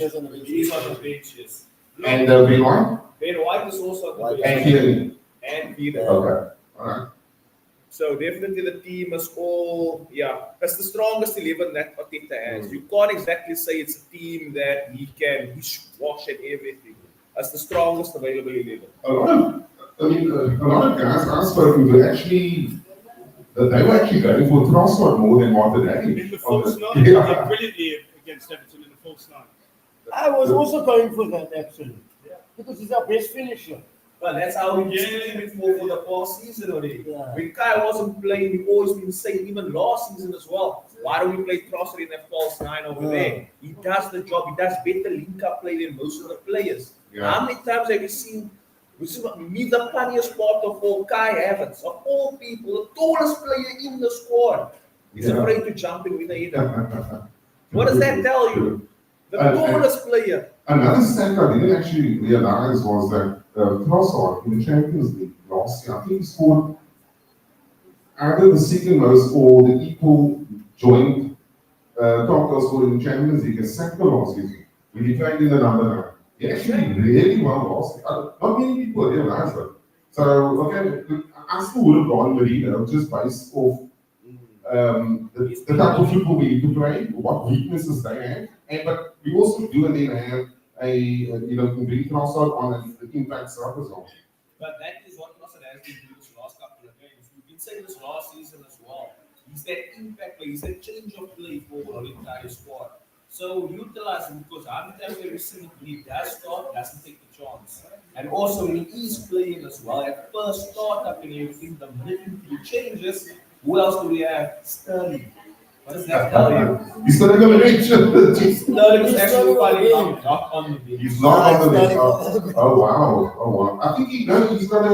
[SPEAKER 6] is on the bench, yes.
[SPEAKER 2] And Ben White?
[SPEAKER 6] Ben White is also on the
[SPEAKER 2] And
[SPEAKER 6] bench.
[SPEAKER 2] Tierney?
[SPEAKER 6] And Peter.
[SPEAKER 2] Okay. All right.
[SPEAKER 6] So definitely the team is all, that's the strongest 11 that Arteta has. You can't exactly say it's a team that he can wash at everything. That's the strongest available 11.
[SPEAKER 2] A lot of guys I've spoken to actually, they were actually going for Trossard more than Martinelli.
[SPEAKER 7] In the false nine, he did brilliantly against Everton in the false nine.
[SPEAKER 8] I was also going for that actually, because he's our best finisher.
[SPEAKER 6] Well, that's how we used before for the past season already.
[SPEAKER 8] Yeah.
[SPEAKER 6] When Kai wasn't playing, we've always been saying, even last season as well, why don't we play Trossard in that false nine over there? He does the job, he does better link-up play than most of the players.
[SPEAKER 2] Yeah.
[SPEAKER 6] How many times have you seen, me the funniest part of all, Kai Havertz, of all people, the tallest player in the squad, is afraid to jump in with a header. What does that tell you? The tallest player.
[SPEAKER 2] Another stat I didn't actually realize was that Trossard in the Champions League last year, I think he scored either the second most or the equal joint top goal scorer in the Champions League as Saka last season, when he played in the number 9. He actually really well last year. Not many people realize that. So, okay, I still would have gone Marino just based off the type of football we need to play, what weaknesses they have, but we also do and then have can bring Trossard on and the impact stuff as well.
[SPEAKER 6] But that is what Trossard has been doing this last couple of games. We've been saying this last season as well. He's that impact play, he's that change of play for the entire squad. So utilize him because I'm telling you, he does start, doesn't take the chance. And also when he is playing as well, at first start up and everything, the minute he changes, who else do we have? Sterling. What does that tell you?
[SPEAKER 2] He's not going to bench.
[SPEAKER 6] Sterling is actually fighting not on the bench.
[SPEAKER 2] He's not on the bench. Oh wow. I think he's got he's got a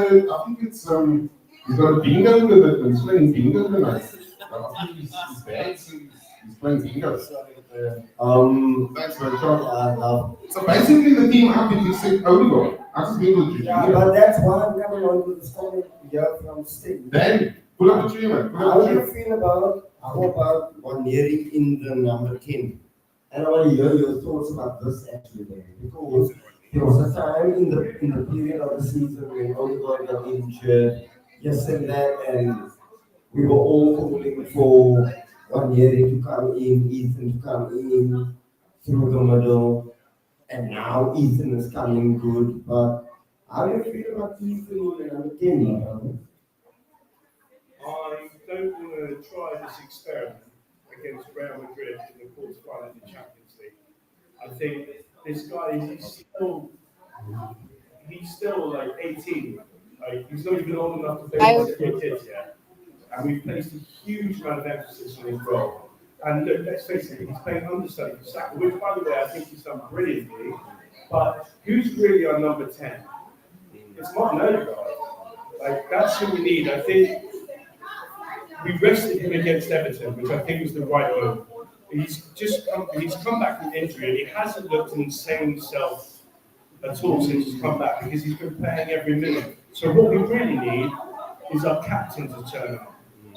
[SPEAKER 2] bingo with it. He's playing bingo tonight. I think he's bad. He's playing bingo. Thanks for the shot. So basically the team up is except Odegaard. I just been with
[SPEAKER 3] Yeah, but that's why I'm coming on to this comment here from Sting.
[SPEAKER 2] Then pull up the tree, man.
[SPEAKER 3] How do you feel about Waneri in the number 10? And I want to hear your thoughts about this actually, because there was a time in the period of the season when Odegaard got injured, and we were all calling for Waneri to come in, Ethan to come in through the middle, and now Ethan is coming good. But how do you feel about Ethan in the number 10?
[SPEAKER 4] I don't want to try this experiment against Real Madrid in the quarterfinals of the Champions League. I think this guy, he's still like 18. Like, he's not even old enough to play with the kids yet. And we've placed a huge amount of emphasis on his role. And look, let's face it, he's playing understudy for Saka, which, by the way, I think he's done brilliantly. But who's really our number 10? It's not Odegaard. Like, that's who we need. I think we rested him against Everton, which I think was the right move. He's come back from injury and he hasn't looked insane self at all since he's come back because he's been playing every minute. So what we really need is our captain to turn up.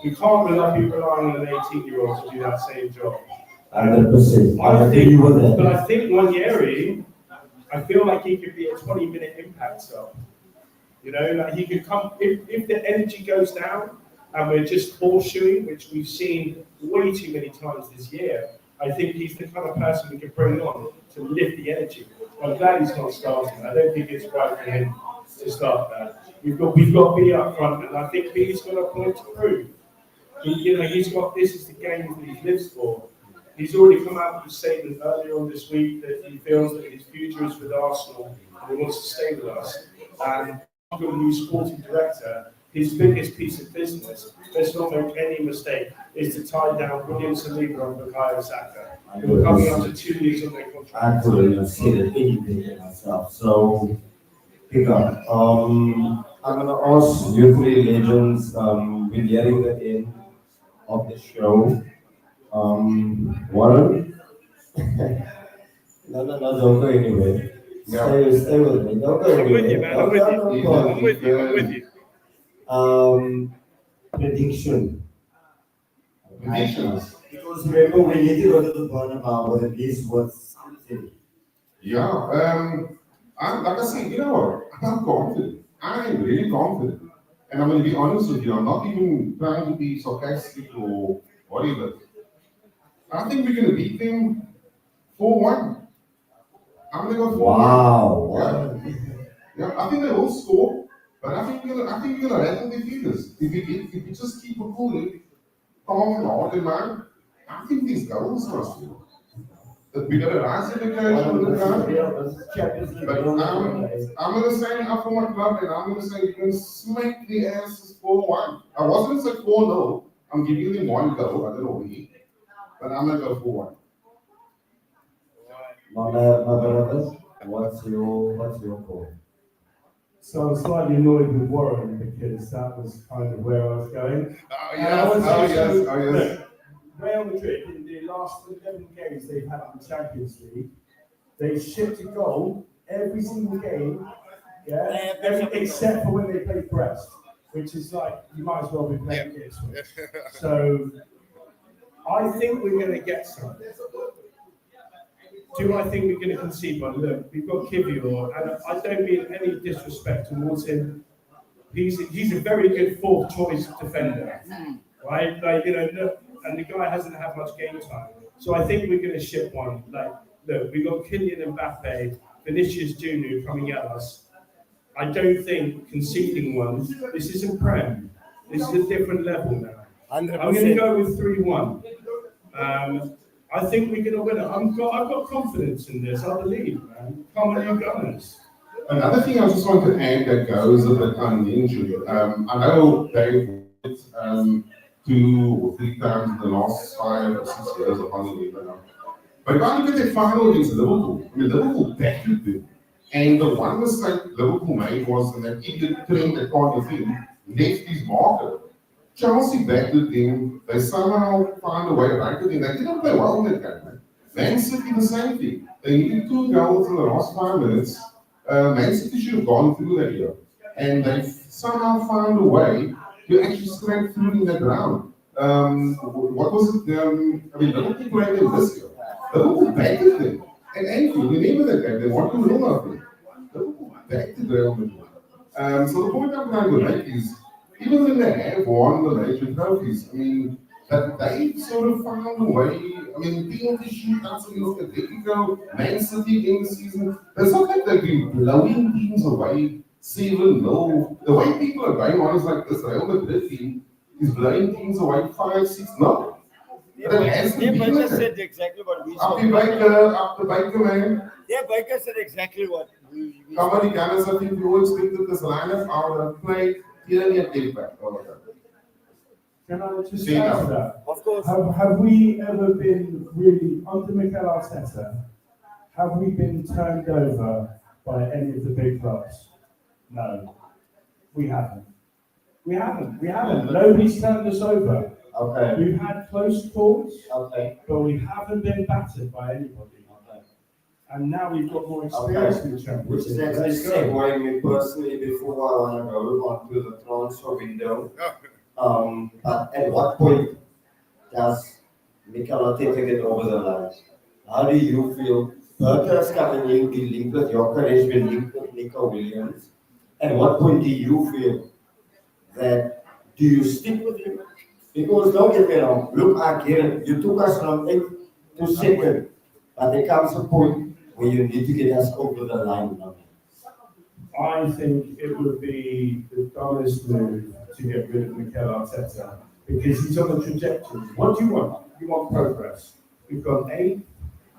[SPEAKER 4] We can't be relying on an 18-year-old to do that same job.
[SPEAKER 3] 100%. I agree with that.
[SPEAKER 4] But I think Waneri, I feel like he could be a 20-minute impact sub. You know, like he could come if the energy goes down and we're just horseshoeing, which we've seen way too many times this year. I think he's the kind of person we can bring on to lift the energy. I'm glad he's not starting. I don't think it's right for him to start that. We've got B up front, and I think B's got a point to prove. This is the game that he lives for. He's already come out with a statement earlier on this week that he feels that his future is with Arsenal and he wants to stay with us. And under the new sporting director, his biggest piece of business, let's not make any mistake, is to tie down William Saliba and Bukayo Saka, who are coming up to 2 years on their contract.
[SPEAKER 3] I couldn't have said anything myself. So Kika, I'm gonna ask you three legends. We're nearing the end of the show. Warren. No, don't go anywhere.
[SPEAKER 2] Yeah.
[SPEAKER 3] Stay with me. Don't go
[SPEAKER 7] I'm with you,
[SPEAKER 3] anywhere.
[SPEAKER 7] man. I'm with you.
[SPEAKER 3] Don't go.
[SPEAKER 7] I'm with you. I'm with you.
[SPEAKER 3] Prediction.
[SPEAKER 2] Predictions.
[SPEAKER 3] Because remember, we need to go to the Bernabeu with at least what's something.
[SPEAKER 2] Yeah. I'm like I said, you know what? I'm confident. I'm really confident. And I'm going to be honest with you. I'm not even trying to be sarcastic or whatever. I think we're going to beat them 4-1. I'm going to go 4-1.
[SPEAKER 3] Wow.
[SPEAKER 2] Yeah. Yeah, I think they will score, but I think we're gonna rattle the figures. If we just keep a cool head, calm and hard in mind, I think these goals must be. That we're gonna rise in the occasion with the ground. But I'm gonna sign up for my club and I'm gonna say we're gonna smack the asses 4-1. I wasn't gonna say 4-0. I'm giving them one goal, I don't know why. But I'm gonna go 4-1.
[SPEAKER 3] My brothers, what's your call?
[SPEAKER 4] So I'm slightly annoyed with Warren because that was kind of where I was going.
[SPEAKER 2] Oh
[SPEAKER 4] And I would say, so,
[SPEAKER 2] yes.
[SPEAKER 4] look, Real Madrid, in the last 11 games they've had in the Champions League, they shipped a goal every single game, except for when they played Brest, which is like, you might as well be playing Ipswich. So I think we're going to get some. Do I think we're going to concede one? Look, we've got Kivior, and I don't mean any disrespect towards him. He's a very good fourth choice defender, right? Like, you know, look, and the guy hasn't had much game time. So I think we're going to ship one. Like, look, we've got Kylian Mbappe, Vinicius Junior coming at us. I don't think conceding one. This isn't Prem. This is a different level now.
[SPEAKER 8] 100%.
[SPEAKER 4] I'm going to go with 3-1. I think we're going to win it. I've got confidence in this. I believe, man. Come on, you Gunners.
[SPEAKER 2] Another thing I just want to add that goes a bit unmentioned. I know Dave went 2 or 3 times in the last 5 or 6 years, I can't remember now. But if I look at the final against Liverpool, I mean, Liverpool battered them. And the one mistake Liverpool made was that idiot Trent that can't defend left his marker. Chelsea battered them. They somehow found a way right to them. They didn't play well in that game, man. Man City, the same thing. They needed 2 goals in the last 5 minutes. Man City should have gone through that year. And they somehow found a way to actually scrape through in that round. What was it? I mean, Liverpool played them this year. Liverpool battered them. And Anfield, remember that game, they won 2-0 nothing. Liverpool battered Real Madrid. So the point I'm trying to make is, even when they have won the major trophies, I mean, that they sort of found a way. I mean, penalty shootouts against Atletico, Man City in the season. It's not like they've been blowing teams away 7-0. The way people are going on is like this Real Madrid team is blowing teams away 5-6-0.
[SPEAKER 8] Baker said exactly what we
[SPEAKER 2] Up the Baker, man.
[SPEAKER 8] Yeah, Baker said exactly what we
[SPEAKER 2] Come on, the Gunners, I think we all expected this lineup. I would have played clearly at left back.
[SPEAKER 4] Can I just add to that?
[SPEAKER 8] Of course.
[SPEAKER 4] Have we ever been really, under Mikel Arteta, have we been turned over by any of the big clubs? No, we haven't. We haven't. Nobody's turned us over.
[SPEAKER 3] Okay.
[SPEAKER 4] We've had close calls,
[SPEAKER 3] Okay.
[SPEAKER 4] but we haven't been battered by anybody. And now we've got more experience in the
[SPEAKER 3] Which
[SPEAKER 4] Champions
[SPEAKER 3] is
[SPEAKER 4] League.
[SPEAKER 3] actually
[SPEAKER 4] Let's go.
[SPEAKER 3] segueing me personally before I want to go on to the transfer window. But at what point does Mikel Arteta get over the line? How do you feel? Bertha's coming in, be linked with Jokeres, be linked with Nico Williams. At what point do you feel that, do you stick with him? Because don't get me wrong, look, I get it. You took us from 8th to 2nd, but there comes a point where you need to get us over the line now.
[SPEAKER 4] I think it would be the dumbest move to get rid of Mikel Arteta because he's on a trajectory. What do you want? You want progress. We've got 8.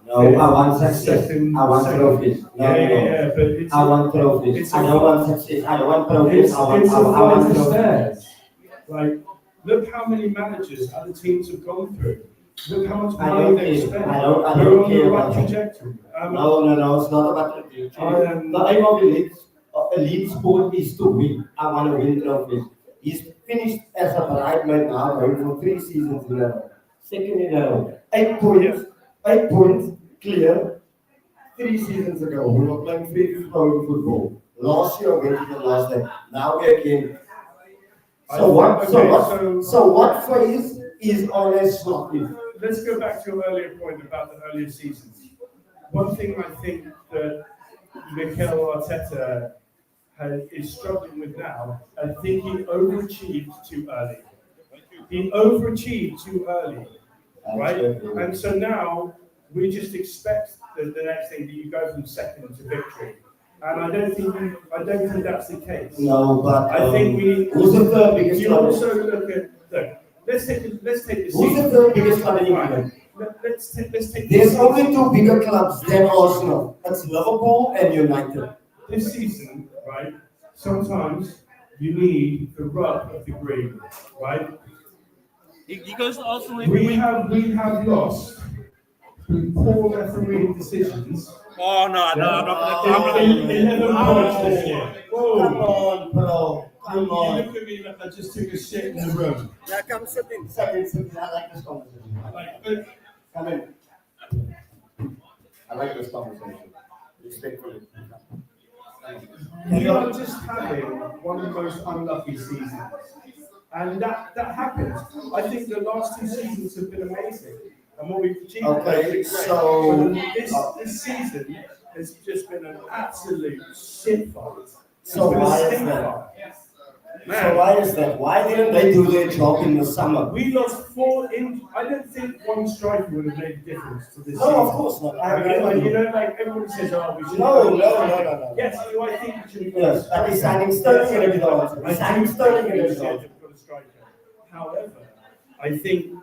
[SPEAKER 3] No, I want success. I want trophies.
[SPEAKER 4] Yeah, but it's
[SPEAKER 3] I want trophies. I don't want success. I don't want trophies.
[SPEAKER 4] It's
[SPEAKER 3] I want
[SPEAKER 4] a flight of
[SPEAKER 3] trophies.
[SPEAKER 4] stairs. Like, look how many managers other teams have gone through. Look how much
[SPEAKER 3] I
[SPEAKER 4] money
[SPEAKER 3] don't
[SPEAKER 4] they've
[SPEAKER 3] care.
[SPEAKER 4] spent.
[SPEAKER 3] I don't
[SPEAKER 4] We're on
[SPEAKER 3] care
[SPEAKER 4] the
[SPEAKER 3] about
[SPEAKER 4] right
[SPEAKER 3] that.
[SPEAKER 4] trajectory.
[SPEAKER 3] No, it's not about the future. The aim of the league, elite sport is to win. I want to win trophies. He's finished as a bridesmaid now, going for 3 seasons in a row. Second in a row. 8 points, 8 points, clear. 3 seasons ago, we were playing free flowing football. Last year, we went to the last day. Now we're again. So what phase is always sloppy?
[SPEAKER 4] Let's go back to your earlier point about the earlier seasons. One thing I think that Mikel Arteta is struggling with now, I think he overachieved too early. He overachieved too early, right? And so now we just expect the next thing that you go from second to victory. And I don't think that's the case.
[SPEAKER 3] No, but
[SPEAKER 4] I think we
[SPEAKER 3] who's the third biggest
[SPEAKER 4] you
[SPEAKER 3] club?
[SPEAKER 4] also look at let's take the
[SPEAKER 3] Who's the
[SPEAKER 4] season.
[SPEAKER 3] third biggest club in England?
[SPEAKER 4] Let's take
[SPEAKER 3] There's only 2 bigger clubs than Arsenal. That's Liverpool and United.
[SPEAKER 4] this season, right? Sometimes you need the rub of the green, right?
[SPEAKER 7] He goes to Arsenal every
[SPEAKER 4] We
[SPEAKER 7] week.
[SPEAKER 4] have lost through poor refereeing decisions.
[SPEAKER 7] Oh no, I'm not gonna.
[SPEAKER 4] 11 points this year.
[SPEAKER 3] Come on, bro. Come
[SPEAKER 4] You
[SPEAKER 3] on.
[SPEAKER 4] look at me like I just took a shit in the room.
[SPEAKER 3] Yeah, come sit in. I like this conversation.
[SPEAKER 4] Like,
[SPEAKER 3] Come in. I like this conversation. Respectfully.
[SPEAKER 4] we are just having one of the most unlucky seasons. And that happens. I think the last 2 seasons have been amazing. And what we've achieved
[SPEAKER 3] Okay,
[SPEAKER 4] has been great.
[SPEAKER 3] so-
[SPEAKER 4] But this season has just been an absolute shit fight.
[SPEAKER 3] So why is that? So why is that? Why didn't they do their job in the summer?
[SPEAKER 4] We lost 4 in. I don't think one striker would have made a difference to this
[SPEAKER 3] No,
[SPEAKER 4] season.
[SPEAKER 3] of course not. I agree
[SPEAKER 4] Like,
[SPEAKER 3] with
[SPEAKER 4] you
[SPEAKER 3] you.
[SPEAKER 4] know, like everyone says, oh, we should.
[SPEAKER 3] No.
[SPEAKER 4] Yes, do I think we should have got a
[SPEAKER 3] Yes, but he's signing Sterling in a bit also. He's signing Sterling in a bit also.
[SPEAKER 4] However, I think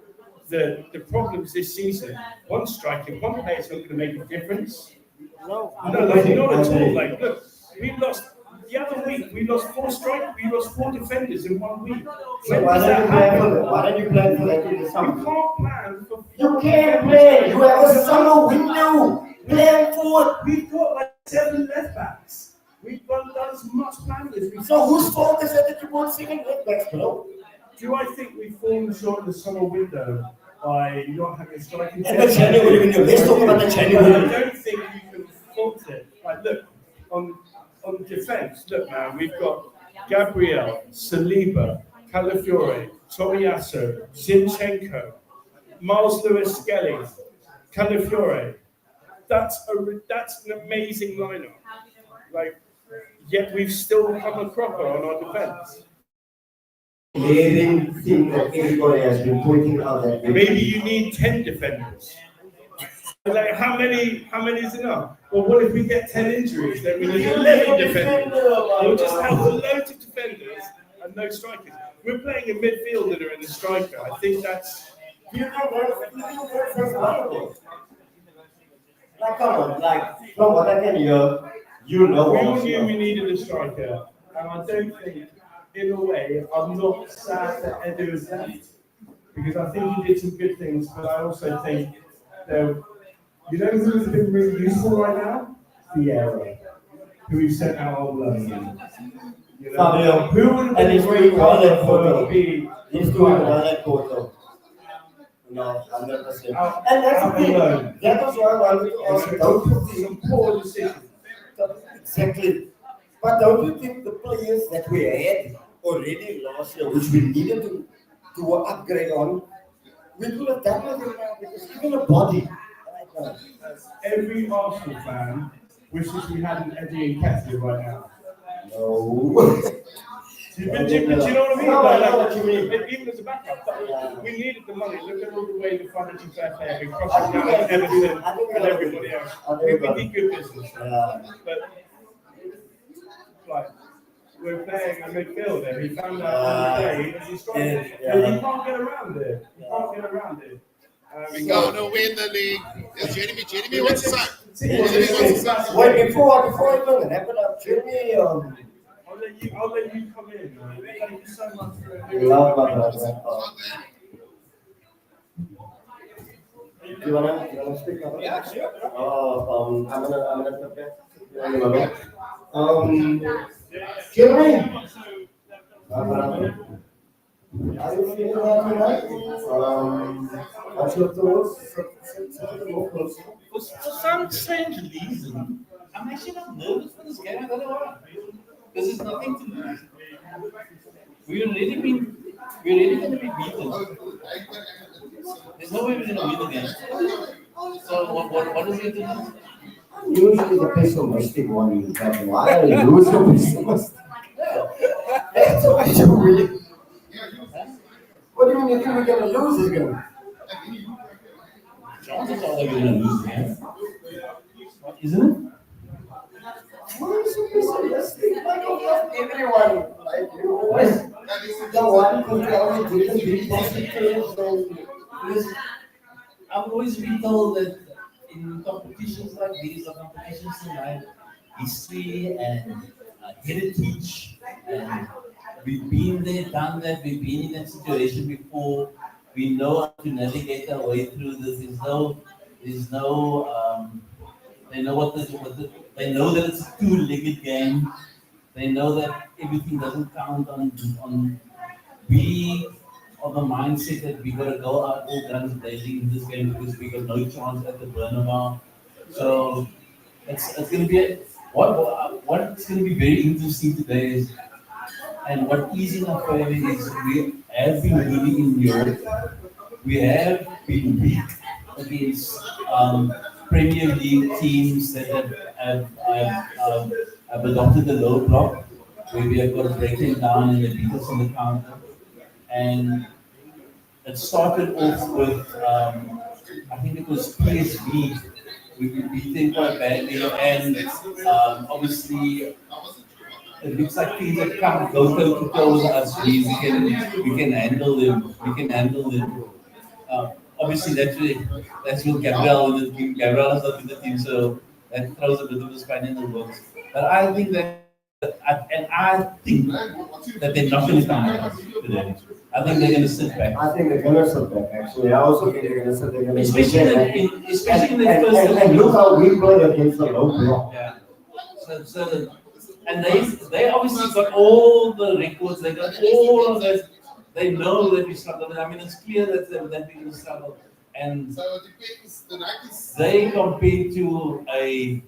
[SPEAKER 4] the problems this season, one striker, one player is not going to make a difference.
[SPEAKER 3] No,
[SPEAKER 4] No, like not at all. Like, look, we lost the other week. We lost 4 strikers. We lost 4 defenders in 1 week.
[SPEAKER 3] So
[SPEAKER 4] When
[SPEAKER 3] why
[SPEAKER 4] does
[SPEAKER 3] don't you
[SPEAKER 4] that
[SPEAKER 3] plan for
[SPEAKER 4] happen?
[SPEAKER 3] that? Why don't you plan for that in the
[SPEAKER 4] You
[SPEAKER 3] summer?
[SPEAKER 4] can't plan for.
[SPEAKER 3] You can't plan. You have a summer window. Plan for it.
[SPEAKER 4] We've got like 7 left backs. We've done as much planning as we.
[SPEAKER 3] So whose fault is it that you bought 2nd left backs, bro?
[SPEAKER 4] Do I think we've fallen short of the summer window by not having a striking?
[SPEAKER 3] And the January window. Let's talk about the
[SPEAKER 4] But
[SPEAKER 3] January
[SPEAKER 4] I
[SPEAKER 3] window.
[SPEAKER 4] don't think you can fault it. Like, look, on defence, look, man, we've got Gabriel, Saliba, Calafiore, Tomiyasu, Zinchenko, Miles Lewis-Skelly, Calafiore. That's an amazing lineup. Like, yet we've still come a cropper on our defence.
[SPEAKER 3] Glaring thing that everybody has been pointing out that
[SPEAKER 4] Maybe you need 10 defenders. Like, how many is enough? Well, what if we get 10 injuries? Then we need 11 defenders. We'll just have loads of defenders and no strikers. We're playing a midfielder and a striker. I think that's.
[SPEAKER 3] you know that's wonderful. Like, come on, like, from what I can hear, you know
[SPEAKER 4] We all
[SPEAKER 3] Arsenal.
[SPEAKER 4] knew we needed a striker, and I don't think, in a way, I'm not sad that Edu has left because I think he did some good things, but I also think that, you know who's been really useful right now? Vieira, who we've sent out on loan. You know,
[SPEAKER 3] Fabio,
[SPEAKER 4] who would have
[SPEAKER 3] and
[SPEAKER 4] been
[SPEAKER 3] he's
[SPEAKER 4] a great
[SPEAKER 3] doing well at
[SPEAKER 4] partner
[SPEAKER 3] Porto.
[SPEAKER 4] for be
[SPEAKER 3] He's doing well at Porto. No, 100%.
[SPEAKER 4] Out-
[SPEAKER 3] And that's the
[SPEAKER 4] out
[SPEAKER 3] thing.
[SPEAKER 4] alone.
[SPEAKER 3] That was why I wanted to ask you, don't you think
[SPEAKER 4] Some poor decisions.
[SPEAKER 3] exactly? But don't you think the players that we had already last year, which we needed to upgrade on, we could have done with it now because even a body.
[SPEAKER 4] Every Arsenal fan wishes we had an Eddie and Kessie right now.
[SPEAKER 3] No.
[SPEAKER 4] Do you know what I mean?
[SPEAKER 3] No, I know
[SPEAKER 4] Like,
[SPEAKER 3] what you mean.
[SPEAKER 4] even as a backup,
[SPEAKER 3] Yeah.
[SPEAKER 4] we needed the money. Look at all the way the financial fair play have been
[SPEAKER 3] I
[SPEAKER 4] crossing
[SPEAKER 3] think
[SPEAKER 4] down
[SPEAKER 3] we
[SPEAKER 4] on
[SPEAKER 3] have-
[SPEAKER 4] Everton
[SPEAKER 3] I think we
[SPEAKER 4] and
[SPEAKER 3] have-
[SPEAKER 4] everybody else.
[SPEAKER 3] I think
[SPEAKER 4] We
[SPEAKER 3] we have-
[SPEAKER 4] did good business.
[SPEAKER 3] Yeah.
[SPEAKER 4] But, like, we're playing a midfielder. He found out on the day as a striker.
[SPEAKER 3] Yeah.
[SPEAKER 4] And you can't get around it. You can't get around it.
[SPEAKER 9] We gonna win the league. Yes, Jeremy wants to sign.
[SPEAKER 3] Wait, before I even wrap it up, Jimmy,
[SPEAKER 4] I'll let you come in, man. Thank you so much for
[SPEAKER 3] love my brother. Do you wanna speak now?
[SPEAKER 6] Yeah, sure.
[SPEAKER 3] I'm gonna prepare. You wanna go?
[SPEAKER 8] Jeremy,
[SPEAKER 3] my brother, are you feeling that tonight? What's your thoughts? Sit a little closer.
[SPEAKER 10] For some strange reason, I'm actually not nervous for this game. I don't know why. Because there's nothing to lose. We've already been, we're already going to be beaten. There's no way we're going to win again. So what is it to lose?
[SPEAKER 3] Usually the pessimistic one, but why are you so pessimistic? That's why you win. What do you mean you think we're gonna lose this game?
[SPEAKER 10] Chances are that we're going to lose again. Isn't it?
[SPEAKER 3] Why are you so pessimistic? Like you love everyone. Like you always the one who tells you to be positive and
[SPEAKER 10] Because I've always been told that in competitions like these, or competitions in life, history and heritage, and we've been there, done that, we've been in that situation before, we know how to navigate our way through this. There's no, they know they know that it's a two-legged game. They know that everything doesn't count on we of the mindset that we gotta go out all guns blazing in this game because we got no chance at the Bernabeu. So it's gonna be what's gonna be very interesting today is, and what is in our favor is we have been winning in Europe. We have been weak against Premier League teams that have adopted the low block, where we have got to break them down and they beat us on the counter. And it started off with, I think it was PSV. We beat them quite badly, and obviously it looks like things that come go toe to toe with us. We can handle them. We can handle them. Obviously, that's what Gabriel in the team. Gabriel is not in the team, so that throws a bit of a spanner in the works. But I think I think that they're not going to come back today. I think they're going to sit back.
[SPEAKER 3] I think they're gonna sit back actually. I also think they're gonna sit, they're gonna
[SPEAKER 10] Especially in the first.
[SPEAKER 3] and look how we played against the low block.
[SPEAKER 10] Yeah. And they obviously got all the records. They got all of that. They know that we struggle. I mean, it's clear that we will struggle. And
[SPEAKER 9] So it depends. The night is.
[SPEAKER 10] they compared to a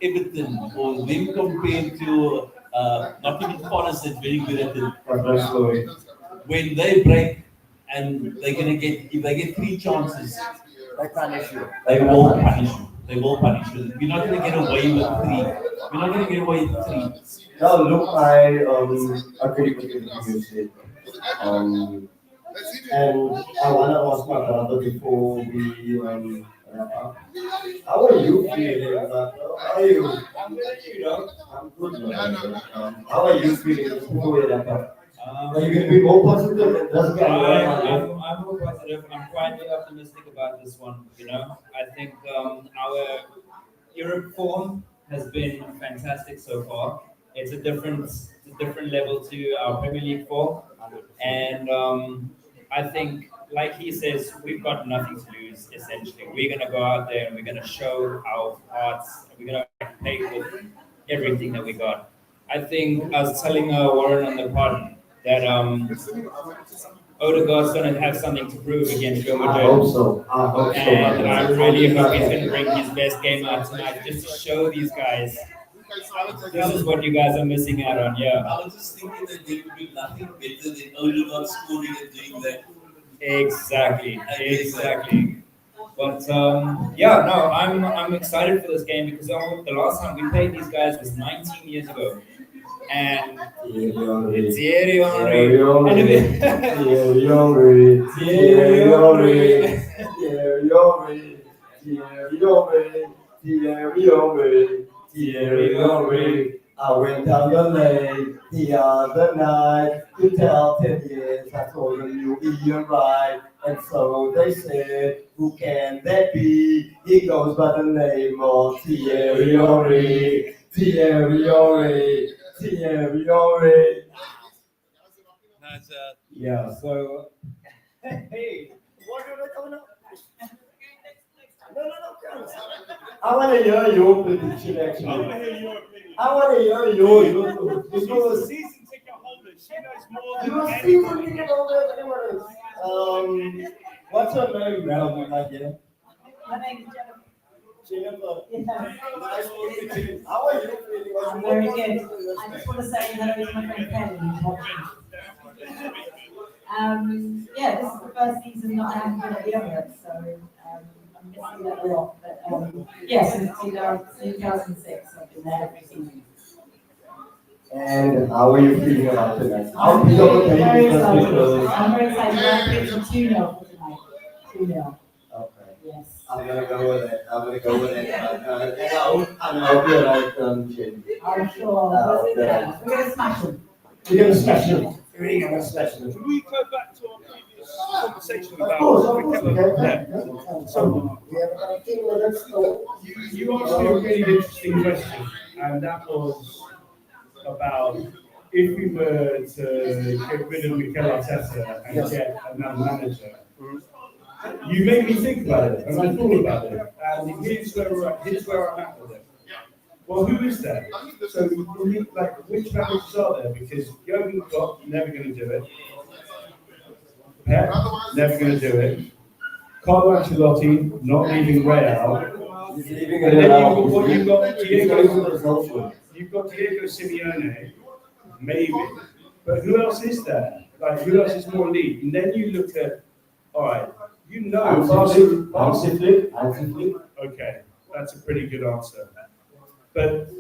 [SPEAKER 10] Everton, or them compared to not even Forest, that's very good at it. When they break and they're gonna get, if they get three chances,
[SPEAKER 3] They punish you.
[SPEAKER 10] they will punish you. They will punish you. We're not gonna get away with three. We're not gonna get away with three.
[SPEAKER 3] No, look, I agree with everything you said. And I wanna ask my brother before we wrap up. How are you feeling? How are you?
[SPEAKER 8] I'm good, you know.
[SPEAKER 3] I'm good, man. How are you feeling before we wrap up? Are you gonna be more positive than this guy?
[SPEAKER 11] I'm more positive. I'm quite optimistic about this one. You know, I think our Europe form has been fantastic so far. It's a different level to our Premier League form, and I think, like he says, we've got nothing to lose. Essentially, we're gonna go out there and we're gonna show our hearts. We're gonna play with everything that we got. I think I was telling Warren on the pod that Odegaard's going to have something to prove against Real
[SPEAKER 3] I
[SPEAKER 11] Madrid.
[SPEAKER 3] hope so. I hope so.
[SPEAKER 11] And I really hope he's going to bring his best game out tonight just to show these guys this is what you guys are missing out on. Yeah.
[SPEAKER 10] I was just thinking that they would do nothing better than Odegaard scoring and doing that.
[SPEAKER 11] Exactly. But yeah, no, I'm excited for this game because the last time we played these guys was 19 years ago. And Thierry Henry.
[SPEAKER 3] I went down the lane the other night to tell 10 years. I told them you Ian right. And so they said, who can that be? He goes by the name of Thierry Henry. Thierry Henry. Thierry Henry.
[SPEAKER 11] Yeah, so
[SPEAKER 8] Hey, what are they coming up? No, come on.
[SPEAKER 3] I want to hear your prediction actually.
[SPEAKER 7] I want to hear your opinion.
[SPEAKER 3] I want to hear you.
[SPEAKER 7] She's a season ticket holder. She knows more
[SPEAKER 3] You
[SPEAKER 7] than
[SPEAKER 3] see
[SPEAKER 7] anybody.
[SPEAKER 3] something over everyone. What's your name, bro?
[SPEAKER 5] My name is Jennifer.
[SPEAKER 3] Jennifer. Nice to meet you. How are you feeling?
[SPEAKER 5] I'm very good. I just want to say hello to my friend Kelly who's watching. Yeah, this is the first season that I haven't been at the Emirates, so I'm missing that a lot. But yeah, since 2006, I've been there every season.
[SPEAKER 3] And how are you feeling about tonight?
[SPEAKER 5] I'm very excited. I'm very excited. I'm predicting 2-0 for tonight. 2-0.
[SPEAKER 3] Okay.
[SPEAKER 5] Yes.
[SPEAKER 3] I'm gonna go with it. And I hope you're right, Jen.
[SPEAKER 5] I'm sure. We're going to smash them.
[SPEAKER 3] We're gonna smash it. We're gonna smash it.
[SPEAKER 7] Can we go back to our previous conversation
[SPEAKER 3] Of
[SPEAKER 7] about
[SPEAKER 3] course,
[SPEAKER 7] Mikel?
[SPEAKER 3] we can.
[SPEAKER 7] Yeah.
[SPEAKER 3] So, we have about 10 minutes. So,
[SPEAKER 4] You asked me a really interesting question, and that was about if we were to get rid of Mikel Arteta and get another manager. You made me think about it, and I thought about it, and here's where I'm at with it. Well, who is there? So, like, which managers are there? Because Jurgen Klopp, never going to do it. Pep, never going to do it. Carlo Ancelotti, not leaving Real.
[SPEAKER 3] he's leaving
[SPEAKER 4] And
[SPEAKER 3] it
[SPEAKER 4] then
[SPEAKER 3] around.
[SPEAKER 4] you've got
[SPEAKER 3] Diego.
[SPEAKER 4] You've got Diego Simeone, maybe. But who else is there? Like, who else is more elite? And then you look at, all right, you know,
[SPEAKER 3] Hansi.
[SPEAKER 4] okay, that's a pretty good answer. But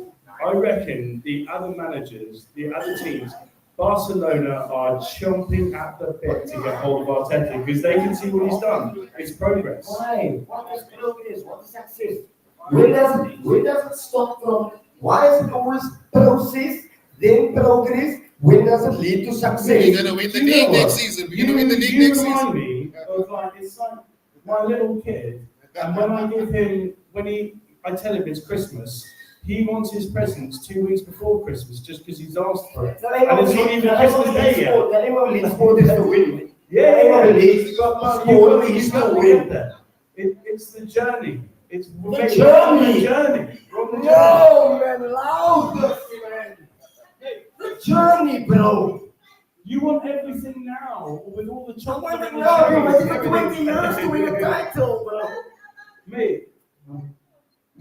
[SPEAKER 4] I reckon the other managers, the other teams, Barcelona are chomping at the bit to get hold of Arteta because they can see what he's done. It's progress.
[SPEAKER 3] Why? What is progress? What is success? Where does it stop from? Why is it always process, then progress? When does it lead to success?
[SPEAKER 9] We're gonna win the league next season. We're gonna win the league next
[SPEAKER 4] remind
[SPEAKER 9] season.
[SPEAKER 4] me of like it's like my little kid, and when I give him I tell him it's Christmas. He wants his presents 2 weeks before Christmas just because he's asked for it. And it's not even Christmas Day yet.
[SPEAKER 3] Sport is to win.
[SPEAKER 4] Yeah,
[SPEAKER 3] But
[SPEAKER 4] you've got to get there. It's the journey. It's
[SPEAKER 3] The journey.
[SPEAKER 4] The journey. We're on the journey.
[SPEAKER 3] No, man, loud, man. The journey, bro.
[SPEAKER 4] You want everything now with all the
[SPEAKER 3] I
[SPEAKER 4] chocolate.
[SPEAKER 3] want it now. You're waiting for 20 years to win a title, bro.
[SPEAKER 4] Mate,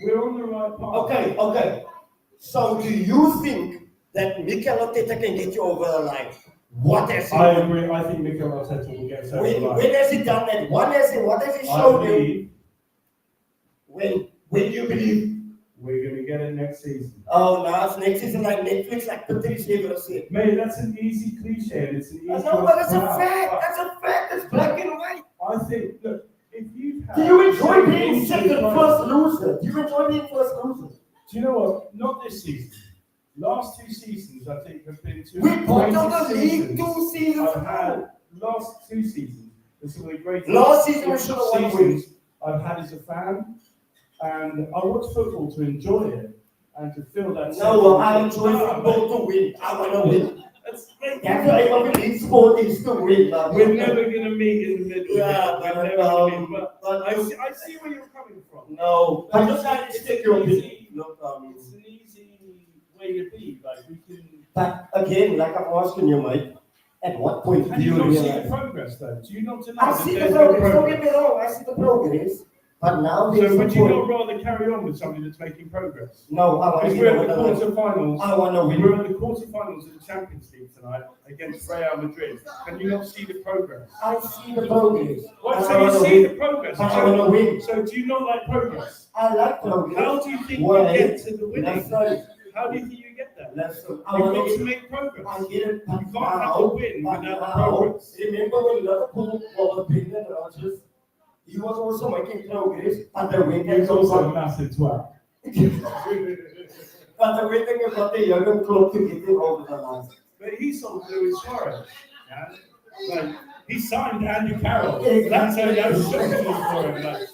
[SPEAKER 4] we're on the right path.
[SPEAKER 3] Okay. So, do you think that Mikel Arteta can get you over the line? What has he
[SPEAKER 4] I
[SPEAKER 3] done?
[SPEAKER 4] agree. I think Mikel Arteta will get us over the line.
[SPEAKER 3] When has he done that? What has he
[SPEAKER 4] I
[SPEAKER 3] shown you?
[SPEAKER 4] believe
[SPEAKER 3] When do you believe?
[SPEAKER 4] we're going to get it next season.
[SPEAKER 3] Oh, now it's next season like Netflix, like Patrice ever said.
[SPEAKER 4] Mate, that's an easy cliche and it's an easy
[SPEAKER 3] No, but that's a
[SPEAKER 4] one to
[SPEAKER 3] fact.
[SPEAKER 4] pronounce.
[SPEAKER 3] That's a fact. It's black and white.
[SPEAKER 4] I think, look, if you've had...
[SPEAKER 3] Do you enjoy being
[SPEAKER 4] into
[SPEAKER 3] second,
[SPEAKER 4] life-
[SPEAKER 3] first loser? Do you enjoy being first loser?
[SPEAKER 4] Do you know what? Not this season. Last 2 seasons, I think, have been two
[SPEAKER 3] We
[SPEAKER 4] of the
[SPEAKER 3] bottled
[SPEAKER 4] greatest
[SPEAKER 3] the league
[SPEAKER 4] seasons
[SPEAKER 3] 2 seasons
[SPEAKER 4] I've had.
[SPEAKER 3] ago.
[SPEAKER 4] Last 2 seasons, are some of the greatest
[SPEAKER 3] Last season we should have won
[SPEAKER 4] seasons I've had as a fan. And I watch football to enjoy it and to feel that.
[SPEAKER 3] No, I enjoy football to win. I want to win.
[SPEAKER 4] That's
[SPEAKER 3] That's why I want to lead sport is to win.
[SPEAKER 4] We're never going to meet in the middle.
[SPEAKER 3] Yeah,
[SPEAKER 4] We're
[SPEAKER 3] but,
[SPEAKER 4] never gonna meet. But I
[SPEAKER 3] but
[SPEAKER 4] see where you're coming from.
[SPEAKER 3] no, I'm just trying to stick your opinion. Look,
[SPEAKER 4] It's an easy way to be. Like we can.
[SPEAKER 3] but again, like I'm asking you, mate, at what point
[SPEAKER 4] And
[SPEAKER 3] do
[SPEAKER 4] you
[SPEAKER 3] you
[SPEAKER 4] don't see the
[SPEAKER 3] realize?
[SPEAKER 4] progress, though. Do you not deny
[SPEAKER 3] I
[SPEAKER 4] that
[SPEAKER 3] see the
[SPEAKER 4] there's no
[SPEAKER 3] progress. Don't get
[SPEAKER 4] progress?
[SPEAKER 3] me wrong. I see the progress, but now there's
[SPEAKER 4] So
[SPEAKER 3] a
[SPEAKER 4] would you not
[SPEAKER 3] point.
[SPEAKER 4] rather carry on with somebody that's making progress?
[SPEAKER 3] No, I want
[SPEAKER 4] Because
[SPEAKER 3] to
[SPEAKER 4] we're
[SPEAKER 3] win.
[SPEAKER 4] at the quarterfinals.
[SPEAKER 3] I want to win.
[SPEAKER 4] We're at the quarterfinals of the Champions League tonight against Real Madrid. Can you not see the progress?
[SPEAKER 3] I see the progress.
[SPEAKER 4] Well,
[SPEAKER 3] I
[SPEAKER 4] so you
[SPEAKER 3] wanna
[SPEAKER 4] see
[SPEAKER 3] win.
[SPEAKER 4] the progress.
[SPEAKER 3] But I want to win.
[SPEAKER 4] So do you not like progress?
[SPEAKER 3] I like progress.
[SPEAKER 4] How do you think
[SPEAKER 3] Why?
[SPEAKER 4] you get to the winning?
[SPEAKER 3] Listen,
[SPEAKER 4] How do you think you get there?
[SPEAKER 3] listen. I
[SPEAKER 4] You've
[SPEAKER 3] want
[SPEAKER 4] got to
[SPEAKER 3] to
[SPEAKER 4] make progress.
[SPEAKER 3] I get it.
[SPEAKER 4] You
[SPEAKER 3] But
[SPEAKER 4] can't have
[SPEAKER 3] now,
[SPEAKER 4] to win
[SPEAKER 3] but
[SPEAKER 4] without
[SPEAKER 3] now,
[SPEAKER 4] progress.
[SPEAKER 3] remember when Liverpool was Brendan Rodgers? He was also making progress, but the winning
[SPEAKER 4] He's also a massive twat.
[SPEAKER 3] but the winning got the Jurgen Klopp to get him over the line.
[SPEAKER 4] But he sold Luis Suarez. Yeah? Like, he signed Andy Carroll.
[SPEAKER 3] Exactly.
[SPEAKER 4] That's shocking for him. Like,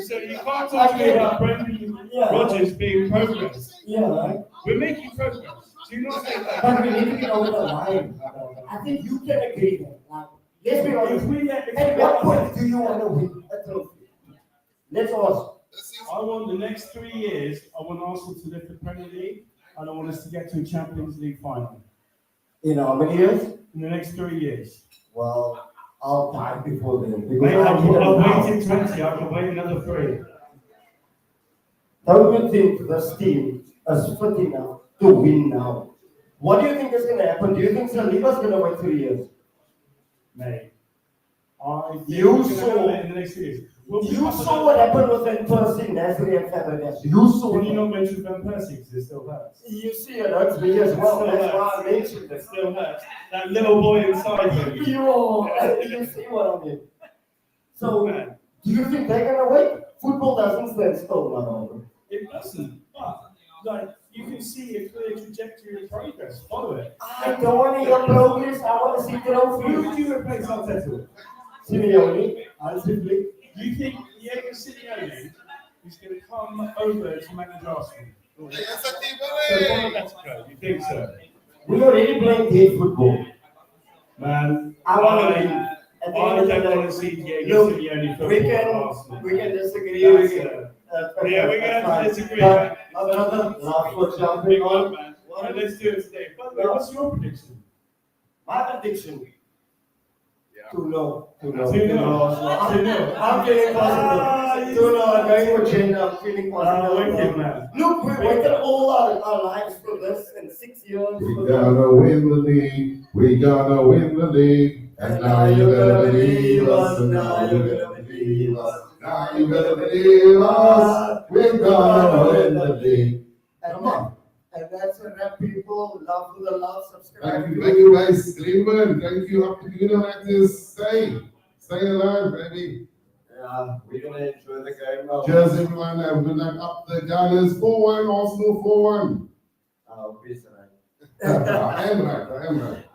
[SPEAKER 4] so you can't talk to me about Brendan
[SPEAKER 3] Yeah.
[SPEAKER 4] Rodgers being progress.
[SPEAKER 3] Yeah, right.
[SPEAKER 4] We're making progress. Do you not think that?
[SPEAKER 3] But we need to get over the line. I think you can agree that. Like, let's be
[SPEAKER 4] If
[SPEAKER 3] honest.
[SPEAKER 4] we
[SPEAKER 3] At what point do you want to win a trophy? Let's ask.
[SPEAKER 4] I want the next 3 years, I want Arsenal to lift the Premier League, and I want us to get to a Champions League final
[SPEAKER 3] In how many years?
[SPEAKER 4] in the next 3 years.
[SPEAKER 3] Well, I'll die before then. Because
[SPEAKER 4] Mate,
[SPEAKER 3] I need
[SPEAKER 4] I've
[SPEAKER 3] now.
[SPEAKER 4] waited 20, I can wait another 3.
[SPEAKER 3] Don't you think this team is fit enough to win now? What do you think is going to happen? Do you think Saliba's going to wait 3 years?
[SPEAKER 4] Mate, I think
[SPEAKER 3] You
[SPEAKER 4] we're gonna
[SPEAKER 3] saw-
[SPEAKER 4] have it in the next 3 years. Well,
[SPEAKER 3] You saw what happened with Van Persie, Nasri and Fabregas. You saw
[SPEAKER 4] Can you
[SPEAKER 3] it.
[SPEAKER 4] not mention Van Persie because it still hurts?
[SPEAKER 3] You see it hurts me as well.
[SPEAKER 4] Still
[SPEAKER 3] That's why I
[SPEAKER 4] hurts.
[SPEAKER 3] mentioned
[SPEAKER 4] It
[SPEAKER 3] it.
[SPEAKER 4] still hurts. That little boy inside him.
[SPEAKER 3] You see what I mean? So,
[SPEAKER 4] Man,
[SPEAKER 3] do you think they're going to wait? Football doesn't stand still, man.
[SPEAKER 4] it doesn't. But, like, you can see a clear trajectory of progress. Follow it.
[SPEAKER 3] I don't want to hear progress. I want to see
[SPEAKER 4] Who
[SPEAKER 3] trophies.
[SPEAKER 4] would you replace Arteta with?
[SPEAKER 3] Simeone, ultimately.
[SPEAKER 4] You think Diego Simeone is going to come over to manage Arsenal? So follow Atletico, you think so?
[SPEAKER 3] We already playing dead football.
[SPEAKER 4] Man,
[SPEAKER 3] I want to be. At the end
[SPEAKER 4] I
[SPEAKER 3] of the
[SPEAKER 4] don't
[SPEAKER 3] day,
[SPEAKER 4] want to see Diego
[SPEAKER 3] look,
[SPEAKER 4] Simeone football
[SPEAKER 3] we
[SPEAKER 4] for
[SPEAKER 3] can
[SPEAKER 4] Arsenal.
[SPEAKER 3] disagree.
[SPEAKER 4] That's,
[SPEAKER 3] We can,
[SPEAKER 4] yeah, we're going to have to
[SPEAKER 3] fine.
[SPEAKER 4] disagree,
[SPEAKER 3] But
[SPEAKER 4] man.
[SPEAKER 3] another last word
[SPEAKER 4] Big
[SPEAKER 3] jumping
[SPEAKER 4] one,
[SPEAKER 3] on.
[SPEAKER 4] man. Right, let's do it today. By the way, what's your prediction?
[SPEAKER 3] My prediction.
[SPEAKER 9] Yeah.
[SPEAKER 3] 2-0. 2-0.
[SPEAKER 4] 2-0.
[SPEAKER 3] 2-0. I'm feeling positive. 2-0. I'm going with Jen. I'm feeling positive.
[SPEAKER 4] Wicked, man.
[SPEAKER 3] Look, we waited all our lives for this in 6 years.
[SPEAKER 2] We gonna win the league. We gonna win the league. And now you're gonna believe us. And now you're gonna believe us. Now you're gonna believe us. We're gonna win the league. Come on.
[SPEAKER 3] And that's a wrap, people. Love for the love. Subscribe.
[SPEAKER 2] Thank you guys. Greenwood, thank you. Up to you know, actors. Stay alive, baby.
[SPEAKER 3] Yeah, we're gonna enjoy the game now.
[SPEAKER 2] Cheers, everyone. Have a good night. Up the Gunners. 4-1, Arsenal 4-1.
[SPEAKER 3] Peace, man.
[SPEAKER 2] I am right.